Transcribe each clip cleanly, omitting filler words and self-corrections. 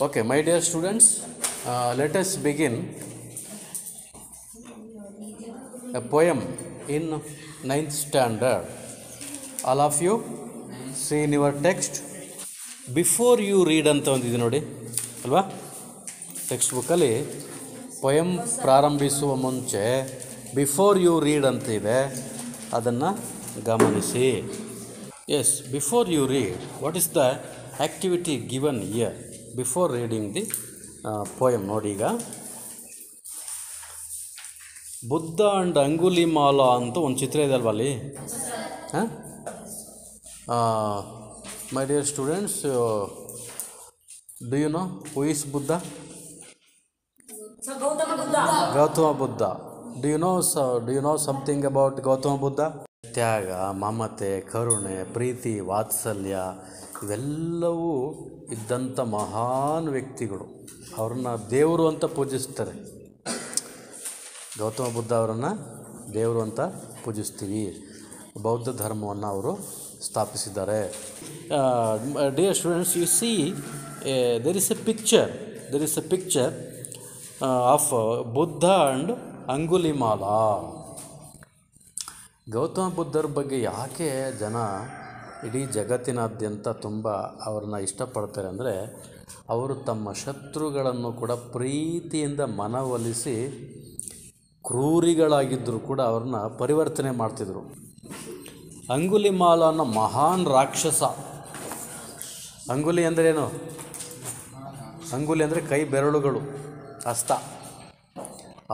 Okay, my dear students, let us begin a poem in 9th standard. All of you see in your text. Before you read ಅಂತ ಒಂದಿದೆ ನೋಡಿ ಅಲ್ವಾ, text ಬುಕ್ಕಲ್ಲಿ poem ಪ್ರಾರಂಭಿಸುವ ಮುಂಚೆ before you read ಅಂತ ಇದೆ, ಅದನ್ನು ಗಮನಿಸಿ. Yes, before you read, what is the activity given here before reading the poem? ನೋಡಿ, ಈಗ ಬುದ್ಧ ಆ್ಯಂಡ್ ಅಂಗುಲಿಮಾಲ ಅಂತ ಒಂದು ಚಿತ್ರ ಇದೆ ಅಲ್ವಾ ಅಲ್ಲಿ. ಹಾಂ, my dear students, do you know who is Buddha? Gautama Buddha. Do you know something about Gautama Buddha? ತ್ಯಾಗ, ಮಮತೆ, ಕರುಣೆ, ಪ್ರೀತಿ, ವಾತ್ಸಲ್ಯ ಇವೆಲ್ಲವೂ ಇದ್ದಂಥ ಮಹಾನ್ ವ್ಯಕ್ತಿಗಳು. ಅವ್ರನ್ನ ದೇವರು ಅಂತ ಪೂಜಿಸ್ತಾರೆ. ಗೌತಮ ಬುದ್ಧ ಅವರನ್ನು ದೇವರು ಅಂತ ಪೂಜಿಸ್ತೀವಿ. ಬೌದ್ಧ ಧರ್ಮವನ್ನು ಅವರು ಸ್ಥಾಪಿಸಿದ್ದಾರೆ. Dear students, you see there is a picture of Buddha and Angulimala. Gautama ಬುದ್ಧರ ಬಗ್ಗೆ ಯಾಕೆ ಜನ ಇಡೀ ಜಗತ್ತಿನಾದ್ಯಂತ ತುಂಬ ಅವ್ರನ್ನ ಇಷ್ಟಪಡ್ತಾರೆ ಅಂದರೆ, ಅವರು ತಮ್ಮ ಶತ್ರುಗಳನ್ನು ಕೂಡ ಪ್ರೀತಿಯಿಂದ ಮನವೊಲಿಸಿ ಕ್ರೂರಿಗಳಾಗಿದ್ದರೂ ಕೂಡ ಅವ್ರನ್ನ ಪರಿವರ್ತನೆ ಮಾಡ್ತಿದ್ರು. ಅಂಗುಲಿಮಾಲ ಅನ್ನೋ ಮಹಾನ್ ರಾಕ್ಷಸ. ಅಂಗುಲಿ ಅಂದ್ರೇನು? ಅಂಗುಲಿ ಅಂದರೆ ಕೈ ಬೆರಳುಗಳು, ಹಸ್ತ.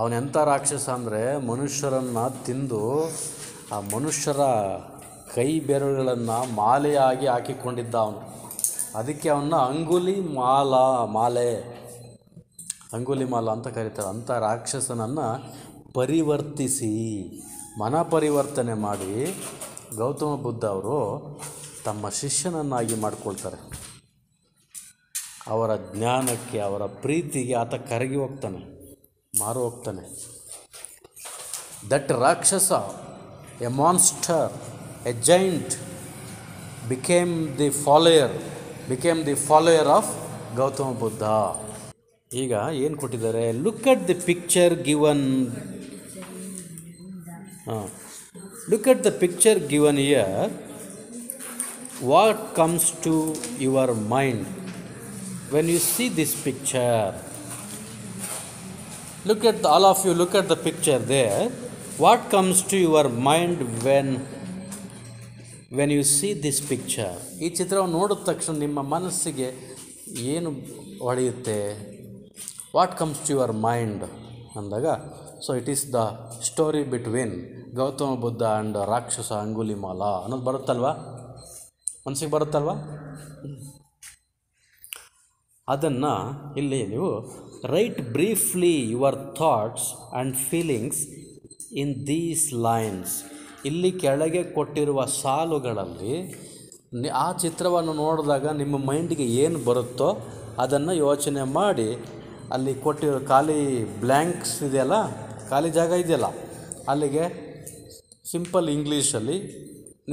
ಅವನೆಂಥ ರಾಕ್ಷಸ ಅಂದರೆ, ಮನುಷ್ಯರನ್ನು ತಿಂದು ಆ ಮನುಷ್ಯರ ಕೈ ಬೆರಳುಗಳನ್ನು ಮಾಲೆಯಾಗಿ ಹಾಕಿಕೊಂಡಿದ್ದ ಅವನು. ಅದಕ್ಕೆ ಅವನ್ನ ಅಂಗುಲಿಮಾಲ ಅಂತ ಕರೀತಾರೆ. ಅಂಥ ರಾಕ್ಷಸನನ್ನು ಪರಿವರ್ತಿಸಿ, ಮನ ಪರಿವರ್ತನೆ ಮಾಡಿ ಗೌತಮ ಬುದ್ಧ ಅವರು ತಮ್ಮ ಶಿಷ್ಯನನ್ನಾಗಿ ಮಾಡಿಕೊಳ್ತಾರೆ. ಅವರ ಜ್ಞಾನಕ್ಕೆ, ಅವರ ಪ್ರೀತಿಗೆ ಆತ ಕರಗಿ ಹೋಗ್ತಾನೆ, ಮಾರು ಹೋಗ್ತಾನೆ. ದಟ್ ರಾಕ್ಷಸ, a monster, a giant, became the follower of Gautama Buddha. ಈಗ ಏನು ಕೊಟ್ಟಿದ್ದಾರೆ? Look at the picture given here. What comes to your mind when you see this picture? All of you look at the picture there. What comes to your mind when you see this picture? ಈ ಚಿತ್ರವನ್ನು ನೋಡಿದ ತಕ್ಷಣ ನಿಮ್ಮ ಮನಸ್ಸಿಗೆ ಏನು ಹೊಳೆಯುತ್ತೆ? What comes to your mind ಅಂದಾಗ, so it is the story between Gautama Buddha and ರಾಕ್ಷಸ ಅಂಗುಲಿಮಾಲ ಅನ್ನೋದು ಬರುತ್ತಲ್ವ, ಮನಸ್ಸಿಗೆ ಬರುತ್ತಲ್ವ? ಅದನ್ನು ಇಲ್ಲಿ ನೀವು write briefly your thoughts and feelings in these lines. ಇಲ್ಲಿ ಕೆಳಗೆ ಕೊಟ್ಟಿರುವ ಸಾಲುಗಳಲ್ಲಿ ಆ ಚಿತ್ರವನ್ನು ನೋಡಿದಾಗ ನಿಮ್ಮ ಮೈಂಡಿಗೆ ಏನು ಬರುತ್ತೋ ಅದನ್ನು ಯೋಚನೆ ಮಾಡಿ, ಅಲ್ಲಿ ಕೊಟ್ಟಿರೋ ಖಾಲಿ ಬ್ಲ್ಯಾಂಕ್ಸ್ ಇದೆಯಲ್ಲ, ಖಾಲಿ ಜಾಗ ಇದೆಯಲ್ಲ, ಅಲ್ಲಿಗೆ ಸಿಂಪಲ್ ಇಂಗ್ಲೀಷಲ್ಲಿ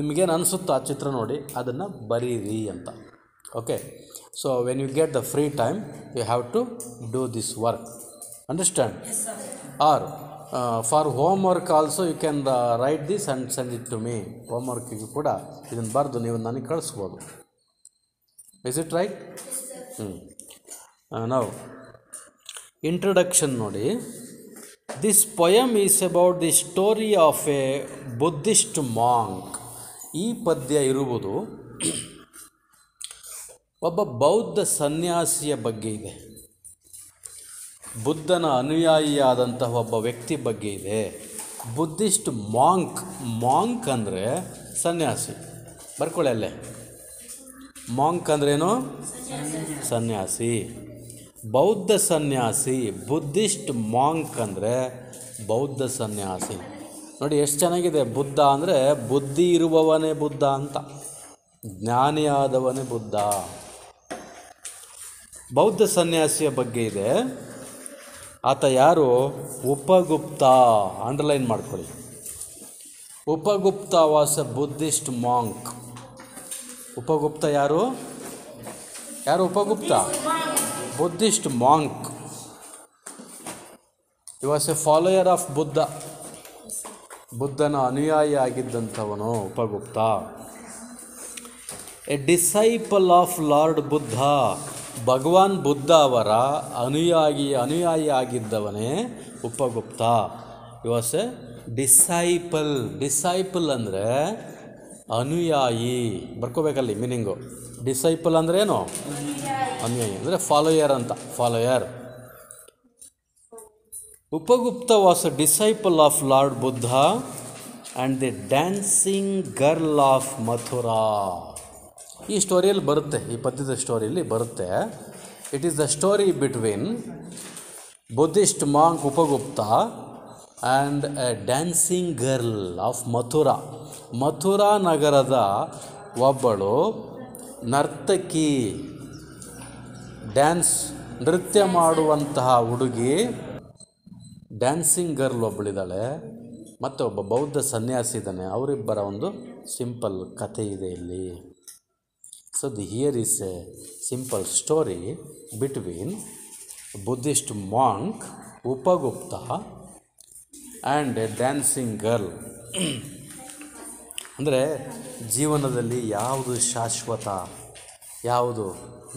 ನಿಮಗೇನು ಅನಿಸುತ್ತೋ ಆ ಚಿತ್ರ ನೋಡಿ ಅದನ್ನು ಬರೀರಿ ಅಂತ. Okay, so when you get the free time, you have to do this work. Understand? Yes, sir. Or for homework also you can write this and send it to me. Homework ಗೆ ಕೂಡ ಇದನ್ನು ಬರೆದು ನೀವು ನನಗೆ ಕಳಿಸ್ಬೋದು. Is it right? Yes, sir. Now introduction ನೋಡಿ. This poem is about the story of a Buddhist monk. ಈ ಪದ್ಯ ಇರುವುದು ಒಬ್ಬ ಬೌದ್ಧ ಸನ್ಯಾಸಿಯ ಬಗ್ಗೆ ಇದೆ. ಬುದ್ಧನ ಅನುಯಾಯಿಯಾದಂತಹ ಒಬ್ಬ ವ್ಯಕ್ತಿ ಬಗ್ಗೆ ಇದೆ. ಬುದ್ಧಿಸ್ಟ್ ಮಾಂಕ್ ಅಂದರೆ ಸನ್ಯಾಸಿ. ಬರ್ಕೊಳ್ಳಿ ಅಲ್ಲೇ. ಮಾಂಕ್ ಅಂದ್ರೇನು? ಸನ್ಯಾಸಿ. ಬೌದ್ಧ ಸನ್ಯಾಸಿ. ಬುದ್ಧಿಸ್ಟ್ ಮಾಂಕ್ ಅಂದರೆ ಬೌದ್ಧ ಸನ್ಯಾಸಿ. ನೋಡಿ ಎಷ್ಟು ಚೆನ್ನಾಗಿದೆ. ಬುದ್ಧ ಅಂದರೆ ಬುದ್ಧಿ ಇರುವವನೇ ಬುದ್ಧ ಅಂತ, ಜ್ಞಾನಿಯಾದವನೇ ಬುದ್ಧ. ಬೌದ್ಧ ಸನ್ಯಾಸಿಯ ಬಗ್ಗೆ ಇದೆ. ಆತ ಯಾರು? ಉಪಗುಪ್ತ. ಅಂಡರ್ಲೈನ್ ಮಾಡ್ಕೊಳ್ಳಿ. Upagupta was a Buddhist monk. Upagupta ಯಾರು? Upagupta? Buddhist monk. He was a follower of Buddha. ಬುದ್ಧನ ಅನುಯಾಯಿ ಆಗಿದ್ದಂಥವನು Upagupta. A disciple of lord Buddha. ಭಗವಾನ್ ಬುದ್ಧ ಅವರ ಅನುಯಾಯಿ ಆಗಿದ್ದವನೇ Upagupta. He was a disciple. Disciple ಅಂದರೆ ಅನುಯಾಯಿ. ಬರ್ಕೋಬೇಕಲ್ಲಿ ಮೀನಿಂಗು. ಡಿಸೈಪಲ್ ಅಂದರೆ ಏನು? ಅನುಯಾಯಿ ಅಂದರೆ ಫಾಲೋಯರ್ ಅಂತ. Follower. Upagupta was a disciple of lord Buddha and the dancing girl of Mathura. ಈ ಸ್ಟೋರಿಯಲ್ಲಿ ಬರುತ್ತೆ, ಈ ಪದ್ಯದ ಸ್ಟೋರಿಯಲ್ಲಿ ಬರುತ್ತೆ. It is the story between Buddhist monk Upagupta and a dancing girl of Mathura. Mathura ನಗರದ ಒಬ್ಬಳು ನರ್ತಕಿ, ನೃತ್ಯ ಮಾಡುವಂತಹ ಹುಡುಗಿ, ಡ್ಯಾನ್ಸಿಂಗ್ ಗರ್ಲ್ ಒಬ್ಬಳಿದ್ದಾಳೆ, ಮತ್ತು ಒಬ್ಬ ಬೌದ್ಧ ಸನ್ಯಾಸಿ ಇದ್ದಾನೆ. ಅವರಿಬ್ಬರ ಒಂದು ಸಿಂಪಲ್ ಕಥೆ ಇದೆ ಇಲ್ಲಿ. So here is a simple story between Buddhist monk Upagupta and a dancing girl. ಅಂದರೆ ಜೀವನದಲ್ಲಿ ಯಾವುದು ಶಾಶ್ವತ, ಯಾವುದು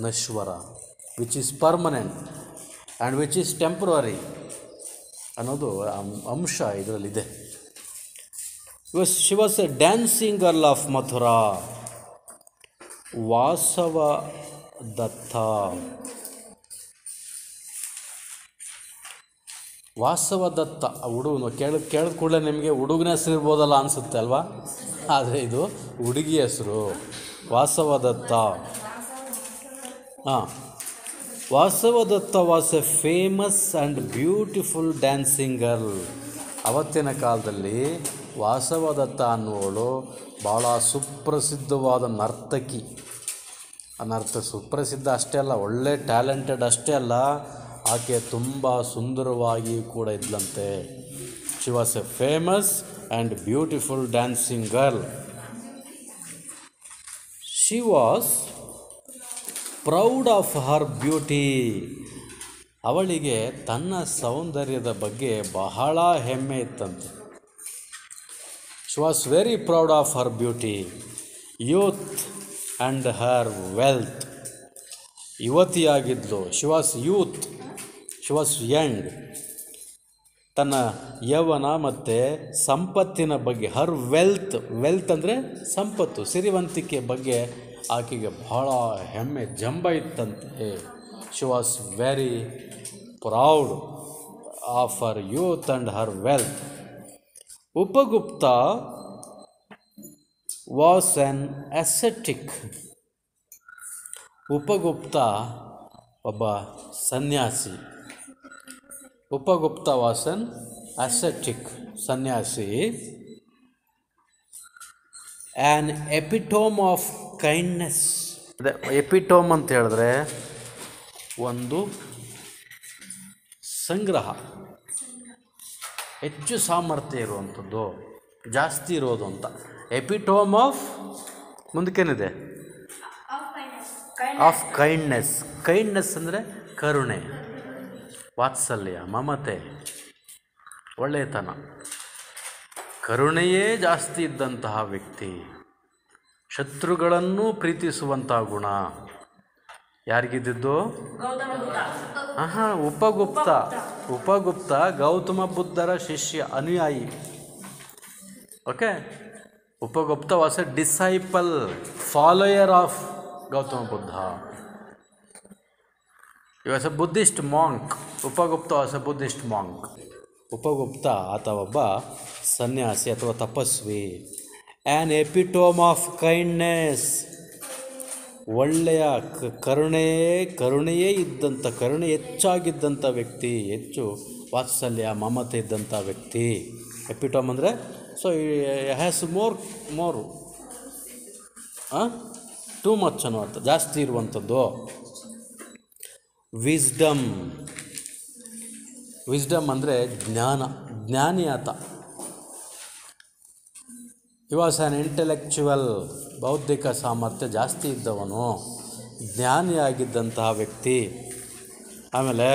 ನಶ್ವರ, which is permanent and which is temporary ಅನ್ನೋದು ಅಂಶ ಇದರಲ್ಲಿದೆ. She was a dancing girl of Mathura. Vasavadatta. Vasavadatta ಹುಡುಗನು ಕೇಳಿದ ಕೂಡಲೇ ನಿಮಗೆ ಹುಡುಗನ ಹೆಸರು ಇರ್ಬೋದಲ್ಲ ಅನಿಸುತ್ತೆ ಅಲ್ವಾ? ಆದರೆ ಇದು ಹುಡುಗಿ ಹೆಸರು, Vasavadatta. Vasavadatta was a famous and beautiful dancing girl. ಅವತ್ತಿನ ಕಾಲದಲ್ಲಿ ವಾಸವದತ್ತ ಅನ್ನುವಳು ಭಾಳ ಸುಪ್ರಸಿದ್ಧವಾದ ನರ್ತಕಿ. ಸುಪ್ರಸಿದ್ಧ ಅಷ್ಟೇ ಅಲ್ಲ, ಒಳ್ಳೆ ಟ್ಯಾಲೆಂಟೆಡ್ ಅಷ್ಟೇ ಅಲ್ಲ, ಆಕೆ ತುಂಬ ಸುಂದರವಾಗಿ ಕೂಡ ಇದ್ಲಂತೆ. She was a famous and beautiful dancing girl. She was proud of her beauty. ಅವಳಿಗೆ ತನ್ನ ಸೌಂದರ್ಯದ ಬಗ್ಗೆ ಬಹಳ ಹೆಮ್ಮೆ ಇತ್ತಂತೆ. She was very proud of her beauty, youth and her wealth. ಯುವತಿಯಾಗಿದ್ಲು. She was youth, she was young. ತನ್ನ ಯೌವನ ಮತ್ತು ಸಂಪತ್ತಿನ ಬಗ್ಗೆ, ಹರ್ ವೆಲ್ತ್ ಅಂದರೆ ಸಂಪತ್ತು, ಸಿರಿವಂತಿಕೆ ಬಗ್ಗೆ ಆಕೆಗೆ ಬಹಳ ಹೆಮ್ಮೆ, ಜಂಬ ಇತ್ತಂತೆ. She was very proud of her youth and her wealth. Upagupta was an acetic. Upagupta ಒಬ್ಬ ಸನ್ಯಾಸಿ. ಉಪಗುಪ್ತ ವಾಸ್ ಆ್ಯನ್ ಅಸೆಟಿಕ್, ಸನ್ಯಾಸಿ. An epitome of kindness. ಅದೇ ಎಪಿಟೋಮ್ ಅಂತ ಹೇಳಿದ್ರೆ ಒಂದು ಸಂಗ್ರಹ, ಹೆಚ್ಚು ಸಾಮರ್ಥ್ಯ ಇರುವಂಥದ್ದು, ಜಾಸ್ತಿ ಇರೋದು ಅಂತ. ಎಪಿಟೋಮ್ ಆಫ್ ಮುಂದಕ್ಕೇನಿದೆ? Of kindness. ಕೈಂಡ್ನೆಸ್ ಅಂದರೆ ಕರುಣೆ, ವಾತ್ಸಲ್ಯ, ಮಮತೆ, ಒಳ್ಳೆಯತನ, ಕರುಣೆಯೇ ಜಾಸ್ತಿ ಇದ್ದಂತಹ ವ್ಯಕ್ತಿ. ಶತ್ರುಗಳನ್ನು ಪ್ರೀತಿಸುವಂತಹ ಗುಣ ಯಾರಿಗಿದ್ದು? ಉಪಗುಪ್ತ ಗೌತಮ ಬುದ್ಧರ ಶಿಷ್ಯ, ಅನುಯಾಯಿ. Okay. Upagupta was a disciple, follower of Gautama Buddha. He was a Buddhist monk. Upagupta was a Buddhist monk. Upagupta ಆತ ಒಬ್ಬ ಸನ್ಯಾಸಿ ಅಥವಾ ತಪಸ್ವಿ. An epitome of kindness. ಒಳ್ಳೆಯ ಕರುಣೆಯೇ ಇದ್ದಂಥ, ಕರುಣೆ ಹೆಚ್ಚಾಗಿದ್ದಂಥ ವ್ಯಕ್ತಿ, ಹೆಚ್ಚು ವಾತ್ಸಲ್ಯ ಮಮತೆ ಇದ್ದಂಥ ವ್ಯಕ್ತಿ. ಎಪಿಟೋಮ್ ಅಂದರೆ so has more too much ಅನ್ನೋ ಅರ್ಥ, ಜಾಸ್ತಿ ಇರುವಂಥದ್ದು. ವಿಸ್ಡಮ್ ಅಂದರೆ ಜ್ಞಾನಿ ಆತ. ಹಿ ವಾಸ್ ಆ್ಯನ್ ಇಂಟೆಲೆಕ್ಚುವಲ್, ಬೌದ್ಧಿಕ ಸಾಮರ್ಥ್ಯ ಜಾಸ್ತಿ ಇದ್ದವನು, ಜ್ಞಾನಿಯಾಗಿದ್ದಂತಹ ವ್ಯಕ್ತಿ. ಆಮೇಲೆ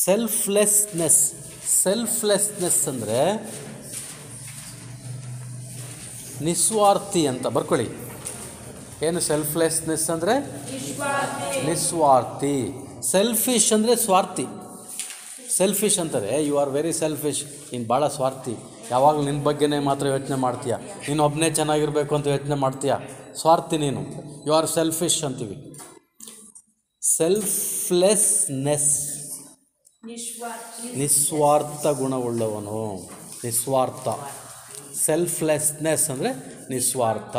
ಸೆಲ್ಫ್ಲೆಸ್ನೆಸ್. ಸೆಲ್ಫ್ಲೆಸ್ನೆಸ್ ಅಂದರೆ ನಿಸ್ವಾರ್ಥಿ ಅಂತ ಬರ್ಕೊಳ್ಳಿ. ಏನು ಸೆಲ್ಫ್ಲೆಸ್ನೆಸ್ ಅಂದರೆ? ನಿಸ್ವಾರ್ಥಿ. ಸೆಲ್ಫಿಶ್ ಅಂದರೆ ಸ್ವಾರ್ಥಿ. ಸೆಲ್ಫಿಶ್ ಅಂತಾರೆ, ಯು ಆರ್ ವೆರಿ ಸೆಲ್ಫಿಶ್, ನೀನು ಭಾಳ ಸ್ವಾರ್ಥಿ, ಯಾವಾಗಲೂ ನಿನ್ನ ಬಗ್ಗೆನೇ ಮಾತ್ರ ಯೋಚನೆ ಮಾಡ್ತೀಯ, ನೀನು ಒಬ್ಬನೇ ಚೆನ್ನಾಗಿರಬೇಕು ಅಂತ ಯೋಚನೆ ಮಾಡ್ತೀಯ, ಸ್ವಾರ್ಥಿ ನೀನು, ಯು ಆರ್ ಸೆಲ್ಫಿಶ್ ಅಂತೀವಿ. ಸೆಲ್ಫ್ಲೆಸ್ನೆಸ್, ನಿಸ್ವಾರ್ಥ ಗುಣವುಳ್ಳವನು, ನಿಸ್ವಾರ್ಥ. ಸೆಲ್ಫ್ಲೆಸ್ನೆಸ್ ಅಂದರೆ ನಿಸ್ವಾರ್ಥ.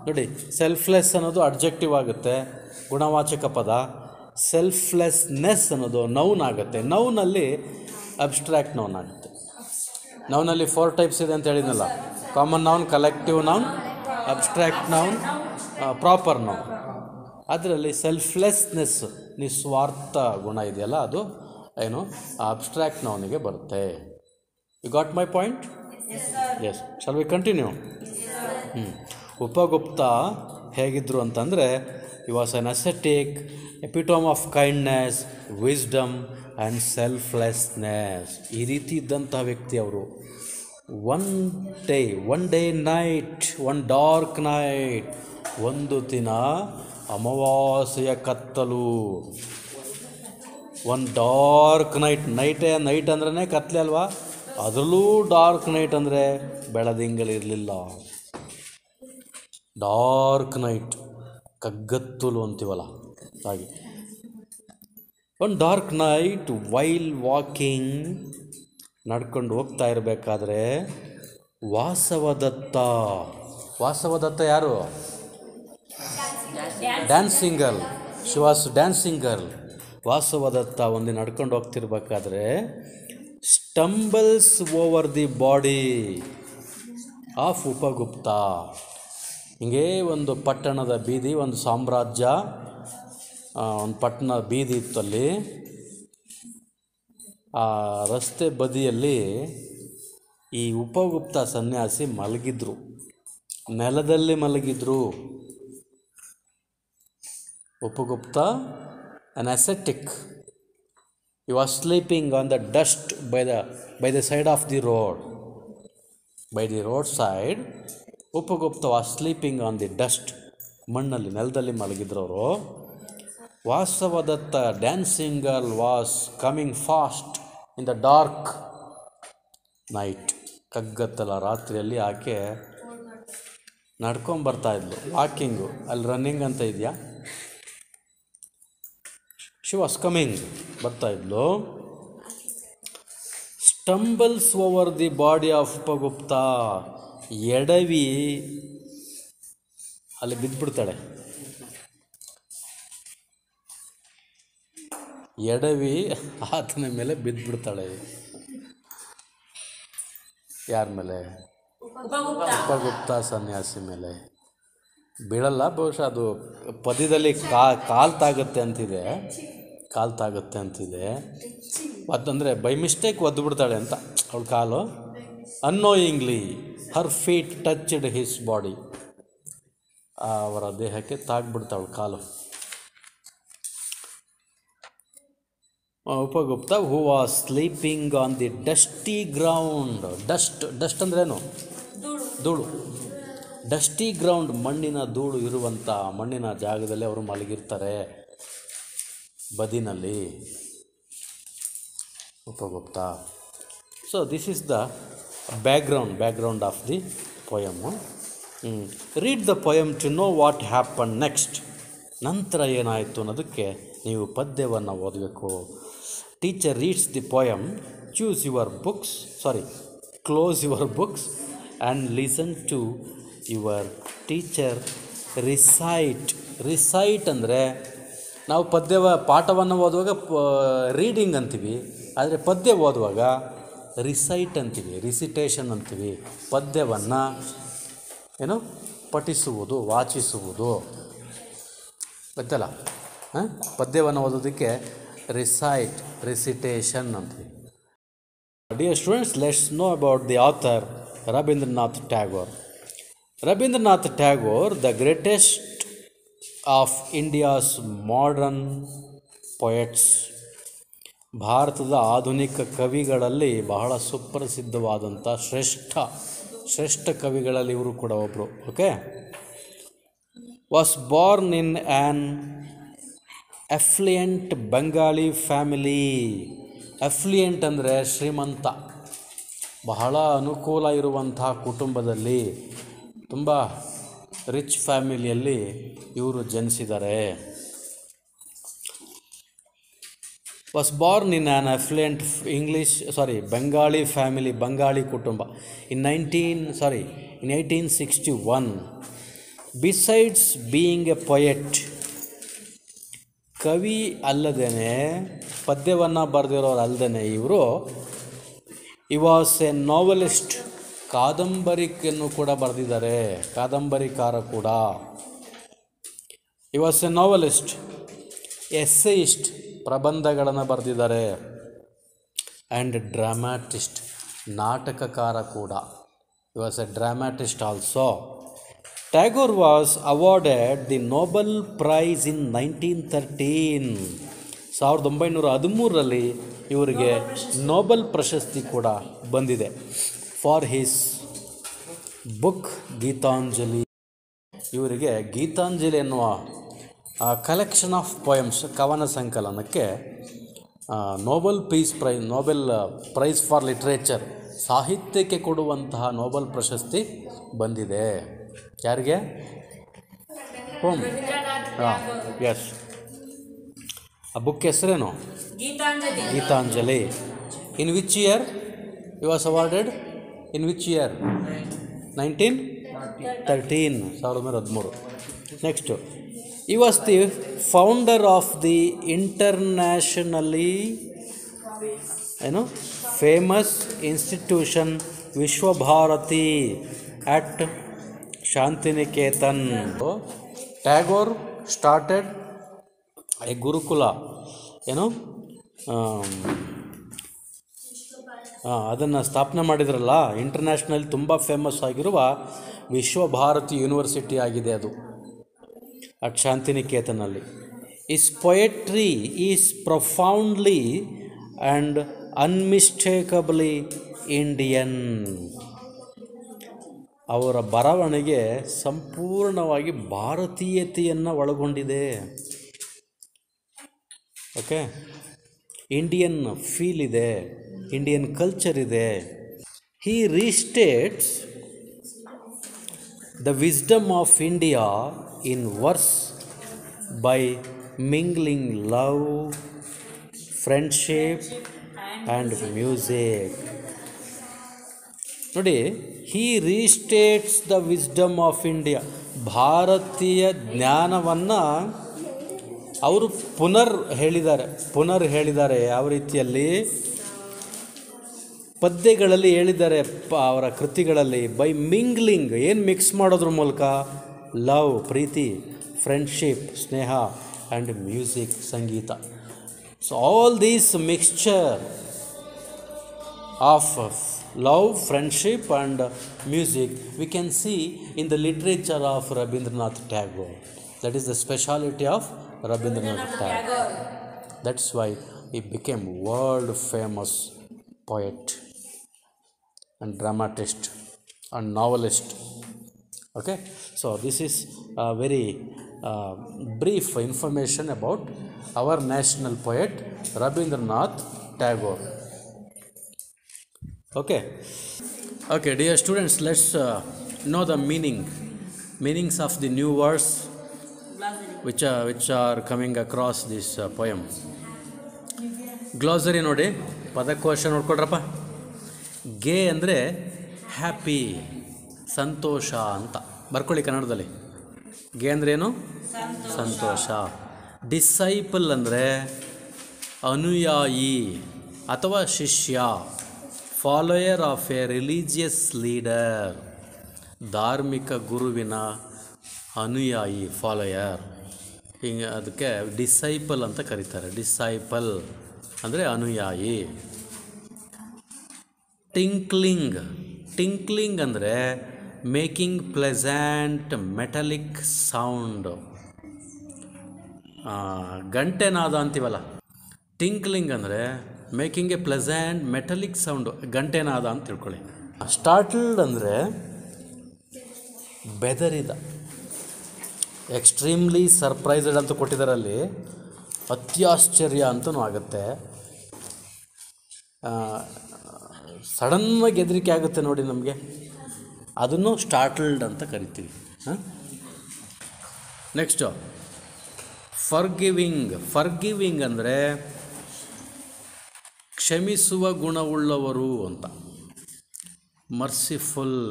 ನೋಡಿ, ಸೆಲ್ಫ್ಲೆಸ್ ಅನ್ನೋದು ಅಡ್ಜೆಕ್ಟಿವ್ ಆಗುತ್ತೆ, ಗುಣವಾಚಕ ಪದ. ಸೆಲ್ಫ್ಲೆಸ್ನೆಸ್ ಅನ್ನೋದು ನೌನ್ ಆಗುತ್ತೆ. ನೌನಲ್ಲಿ ಅಬ್ಸ್ಟ್ರಾಕ್ಟ್ ನೌನ್ ಆಗುತ್ತೆ. ನೌನಲ್ಲಿ 4 ಟೈಪ್ಸ್ ಇದೆ ಅಂತ ಹೇಳಿದ್ನಲ್ಲ, common noun, collective noun, abstract noun, proper noun. ಅದರಲ್ಲಿ ಸೆಲ್ಫ್ಲೆಸ್ನೆಸ್, ನಿಸ್ವಾರ್ಥ ಗುಣ ಇದೆಯಲ್ಲ, ಅದು ಏನು ಅಬ್ಸ್ಟ್ರಾಕ್ಟ್ ನೌನಿಗೆ ಬರುತ್ತೆ. You got my point? Yes. Shall we continue? Upagupta ಹೇಗಿದ್ರು ಅಂತಂದರೆ, he was an ascetic, epitome of kindness, wisdom and selflessness. ಈ ರೀತಿ ಇದ್ದಂಥ ವ್ಯಕ್ತಿ ಅವರು. One day night, one dark night, ಒಂದು ದಿನ ಅಮಾವಾಸ್ಯೆಯ ಕತ್ತಲು. ಒನ್ ಡಾರ್ಕ್ ನೈಟ್, ನೈಟ್ ಅಂದ್ರೇ ಕತ್ತಲೆ ಅಲ್ವಾ, ಅದರಲ್ಲೂ ಡಾರ್ಕ್ ನೈಟ್ ಅಂದರೆ ಬೆಳದಿಂಗಳಿರಲಿಲ್ಲ. ಡಾರ್ಕ್ ನೈಟ್, ಕಗ್ಗತ್ತಲು ಅಂತೀವಲ್ಲ ಹಾಗೆ. One dark night while walking, ನಡ್ಕೊಂಡು ಹೋಗ್ತಾ ಇರಬೇಕಾದ್ರೆ ವಾಸವದತ್ತ. ವಾಸವದತ್ತ ಯಾರು? Dancing girl. She was dancing girl. Vasavadatta ಒಂದಿನ ನಡ್ಕೊಂಡು ಹೋಗ್ತಿರ್ಬೇಕಾದ್ರೆ stumbles over the body of Upagupta. ಹಿಂಗೇ ಒಂದು ಪಟ್ಟಣದ ಬೀದಿ, ಒಂದು ಸಾಮ್ರಾಜ್ಯ, ಒಂದು ಪಟ್ಟಣ ಬೀದಿ ಇತ್ತಲ್ಲಿ. ಆ ರಸ್ತೆ ಬದಿಯಲ್ಲಿ ಈ ಉಪಗುಪ್ತ ಸನ್ಯಾಸಿ ಮಲಗಿದ್ರು, ನೆಲದಲ್ಲಿ ಮಲಗಿದ್ರು. Upagupta, an ascetic, he was sleeping on the dust by the side of the road. By the roadside, Upagupta was sleeping on the dust, ಮಣ್ಣಲ್ಲಿ, ನೆಲದಲ್ಲಿ ಮಲಗಿದ್ರವರು. Vasavadatta dancing girl was coming fast in the dark night. ಕಗ್ಗತ್ತಲ ರಾತ್ರಿಯಲ್ಲಿ ಆಕೆ ನಡ್ಕೊಂಬರ್ತಾಯಿದ್ಲು, walking. ಅಲ್ಲಿ running ಅಂತ ಇದೆಯಾ? ಶಿ ವಾಸ್ ಕಮಿಂಗ್, ಬರ್ತಾಯಿದ್ಲು. Stumbles over the body of Upagupta, ಎಡವಿ ಅಲ್ಲಿ ಬಿದ್ದುಬಿಡ್ತಾಳೆ. ಎಡವಿ ಆತನ ಮೇಲೆ ಬಿದ್ದುಬಿಡ್ತಾಳೆ. ಯಾರ ಮೇಲೆ? ಉಪಗುಪ್ತ ಸನ್ಯಾಸಿ ಮೇಲೆ. ಬೀಳಲ್ಲ, ಬಹುಶಃ ಅದು ಪದ್ಯದಲ್ಲಿ ಕಾಲು ತಾಗುತ್ತೆ ಅಂತಿದೆ. ಅದಂದರೆ ಬೈ ಮಿಸ್ಟೇಕ್ ಒದ್ದು ಬಿಡ್ತಾಳೆ ಅಂತ ಅವಳ ಕಾಲು. Annoyingly her feet touched his body, ಅವರ ದೇಹಕ್ಕೆ ತಾಗ್ಬಿಡ್ತಾವಳು ಕಾಲು. Upagupta who was sleeping on the dusty ground. Dust ಅಂದ್ರೇನು? ಧೂಳು. ಡಸ್ಟಿ ಗ್ರೌಂಡ್, ಮಣ್ಣಿನ ಧೂಳು ಇರುವಂಥ ಮಣ್ಣಿನ ಜಾಗದಲ್ಲಿ ಅವರು ಮಲಗಿರ್ತಾರೆ, ಬದಿನಲ್ಲಿ, Upagupta. So this is the background of the poem. Read the poem to know what happen next. ನಂತರ ಏನಾಯಿತು ಅನ್ನೋದಕ್ಕೆ ನೀವು ಪದ್ಯವನ್ನು ಓದಬೇಕು. Teacher reads the poem. Close your books and listen to your teacher recite ಅಂದರೆ ನಾವು ಪಾಠವನ್ನು ಓದುವಾಗ ರೀಡಿಂಗ್ ಅಂತೀವಿ, ಆದರೆ ಪದ್ಯ ಓದುವಾಗ ರಿಸೈಟ್ ಅಂತೀವಿ, ರಿಸಿಟೇಷನ್ ಅಂತೀವಿ. ಪದ್ಯವನ್ನು ಪಠಿಸುವುದು, ವಾಚಿಸುವುದು, ಗೊತ್ತಲ್ಲ? ಪದ್ಯವನ್ನು ಓದೋದಕ್ಕೆ ರಿಸಿಟೇಷನ್ ಅಂತೀವಿ. Dear students, let's know about the author Rabindranath Tagore. Rabindranath Tagore, the greatest of India's modern poets. ಭಾರತದ ಆಧುನಿಕ ಕವಿಗಳಲ್ಲಿ ಬಹಳ ಸುಪ್ರಸಿದ್ಧವಾದಂಥ ಶ್ರೇಷ್ಠ ಕವಿಗಳಲ್ಲಿ ಇವರು ಕೂಡ ಒಬ್ಬರು. Okay. Was born in an affluent Bengali family. Affluent ಅಂದರೆ ಶ್ರೀಮಂತ, ಬಹಳ ಅನುಕೂಲ ಇರುವಂತಹ ಕುಟುಂಬದಲ್ಲಿ, ತುಂಬ ರಿಚ್ ಫ್ಯಾಮಿಲಿಯಲ್ಲಿ ಇವರು ಜನಿಸಿದ್ದಾರೆ. Was born in an affluent Bengali family, Bengali ಕುಟುಂಬ in 1861. Besides being a poet, ಕವಿ ಅಲ್ಲದೇನೆ, ಪದ್ಯವನ್ನು ಬರೆದಿರೋರು ಅಲ್ಲದೇ ಇವರು ಈ ವಾಸ್ ಎ ನಾವೆಲಿಸ್ಟ್, ಕಾದಂಬರಿಕೆಯನ್ನು ಕೂಡ ಬರೆದಿದ್ದಾರೆ, ಕಾದಂಬರಿಕಾರ ಕೂಡ. ಈ ವಾಸ್ ಎ ನಾವೆಲಿಸ್ಟ್, ಎಸ್ಸೆಯಿಸ್ಟ್, ಪ್ರಬಂಧಗಳನ್ನು ಬರೆದಿದ್ದಾರೆ, ಆ್ಯಂಡ್ ಡ್ರಾಮಾಟಿಸ್ಟ್, ನಾಟಕಕಾರ ಕೂಡ. He was a dramatist also. Tagore was awarded the Nobel prize in 1913. 1913ರಲ್ಲಿ ಇವರಿಗೆ ನೋಬೆಲ್ ಪ್ರಶಸ್ತಿ ಕೂಡ ಬಂದಿದೆ ಫಾರ್ ಹಿಸ್ ಬುಕ್ ಗೀತಾಂಜಲಿ. ಇವರಿಗೆ ಗೀತಾಂಜಲಿ ಎನ್ನುವ ಕಲೆಕ್ಷನ್ ಆಫ್ ಪೊಯಮ್ಸ್, ಕವನ ಸಂಕಲನಕ್ಕೆ ನೋಬೆಲ್ ಪ್ರೈಸ್ ಫಾರ್ ಲಿಟ್ರೇಚರ್, ಸಾಹಿತ್ಯಕ್ಕೆ ಕೊಡುವಂತಹ ನೋಬೆಲ್ ಪ್ರಶಸ್ತಿ ಬಂದಿದೆ. ಯಾರಿಗೆ? ಎಸ್. ಆ ಬುಕ್ ಹೆಸರೇನು? Gitanjali. In which year you was awarded? In which year? 1913. 1913. Next, he was the founder of the internationally famous institution Visva Bharati at Shantiniketan. Tagore started a gurukul, ಅದನ್ನು ಸ್ಥಾಪನೆ ಮಾಡಿದ್ರಲ್ಲ, ಇಂಟರ್ನ್ಯಾಷನಲ್ ತುಂಬ ಫೇಮಸ್ ಆಗಿರುವ ವಿಶ್ವಭಾರತಿ ಯೂನಿವರ್ಸಿಟಿ ಆಗಿದೆ ಅದು, ಅಟ್ ಶಾಂತಿನಿಕೇತನಲ್ಲಿ. His poetry is profoundly and unmistakably Indian. ಅವರ ಬರವಣಿಗೆ ಸಂಪೂರ್ಣವಾಗಿ ಭಾರತೀಯತೆಯನ್ನು ಒಳಗೊಂಡಿದೆ. ಓಕೆ. ಇಂಡಿಯನ್ ಫೀಲ್ ಇದೆ, ಇಂಡಿಯನ್ ಕಲ್ಚರ್ ಇದೆ. He restates the wisdom of India in verse by mingling love, friendship and music. ನೋಡಿ, he restates the wisdom of India, ಭಾರತೀಯ ಜ್ಞಾನವನ್ನು ಅವರು ಪುನರ್ ಹೇಳಿದ್ದಾರೆ. ಯಾವ ರೀತಿಯಲ್ಲಿ? ಪದ್ಯಗಳಲ್ಲಿ ಹೇಳಿದ್ದಾರೆ, ಅವರ ಕೃತಿಗಳಲ್ಲಿ. ಬೈ ಮಿಂಗ್ಲಿಂಗ್, ಏನು ಮಿಕ್ಸ್ ಮಾಡೋದ್ರ ಮೂಲಕ? ಲವ್, ಪ್ರೀತಿ, ಫ್ರೆಂಡ್ಶಿಪ್, ಸ್ನೇಹ, ಆ್ಯಂಡ್ ಮ್ಯೂಸಿಕ್, ಸಂಗೀತ. So all these mixture of love, friendship and music we can see in the literature of Rabindranath Tagore. That is the speciality of Rabindranath Tagore. That's why he became world famous poet and dramatist and novelist. Okay, so this is a very brief information about our national poet Rabindranath Tagore. Okay, dear students, let's know the meanings of the new words which are coming across this poem. Glossary ನೋಡಿ, ಪದಕೋಶ ನೋಡ್ಕೊಳ್ರಪ್ಪ. ಗೆ ಅಂದರೆ happy, ಸಂತೋಷ ಅಂತ ಬರ್ಕೊಳ್ಳಿ ಕನ್ನಡದಲ್ಲಿ. ಗೆ ಅಂದರೆ ಏನು? ಸಂತೋಷ. Disciple ಅಂದರೆ ಅನುಯಾಯಿ ಅಥವಾ ಶಿಷ್ಯ, follower of A religious leader, ಧಾರ್ಮಿಕ ಗುರುವಿನ ಅನುಯಾಯಿ, ಫಾಲೋಯರ್. ಹಿಂಗೆ ಅದಕ್ಕೆ ಡಿಸೈಪಲ್ ಅಂತ ಕರೀತಾರೆ. ಡಿಸೈಪಲ್ ಅಂದರೆ ಅನುಯಾಯಿ. ಟಿಂಕ್ಲಿಂಗ್ ಅಂದರೆ ಮೇಕಿಂಗ್ ಪ್ಲೆಸೆಂಟ್ ಮೆಟಲಿಕ್ ಸೌಂಡ್. ಗಂಟೆನಾದ ಅಂತೀವಲ್ಲ, ಟಿಂಕ್ಲಿಂಗ್ ಅಂದರೆ making a pleasant metallic sound, ಗಂಟೆನಾದ ಅಂತ ತಿಳ್ಕೊಳ್ಳಿ. ಸ್ಟಾರ್ಟಲ್ಡ್ ಅಂದರೆ ಬೆದರಿದ, ಎಕ್ಸ್ಟ್ರೀಮ್ಲಿ ಸರ್ಪ್ರೈಸ್ಡ್ ಅಂತ ಕೊಟ್ಟಿದ್ದಾರೆ ಅಲ್ಲಿ, ಅತ್ಯಾಶ್ಚರ್ಯ ಅಂತಲೂ ಆಗುತ್ತೆ. ಸಡನ್ನಾಗಿ ಹೆದರಿಕೆ ಆಗುತ್ತೆ ನೋಡಿ ನಮಗೆ, ಅದನ್ನು ಸ್ಟಾರ್ಟಲ್ಡ್ ಅಂತ ಕರಿತೀವಿ. ನೆಕ್ಸ್ಟು ಫರ್ಗಿವಿಂಗ್ ಅಂದರೆ ಕ್ಷಮಿಸುವ ಗುಣವುಳ್ಳವರು ಅಂತ. ಮರ್ಸಿಫುಲ್,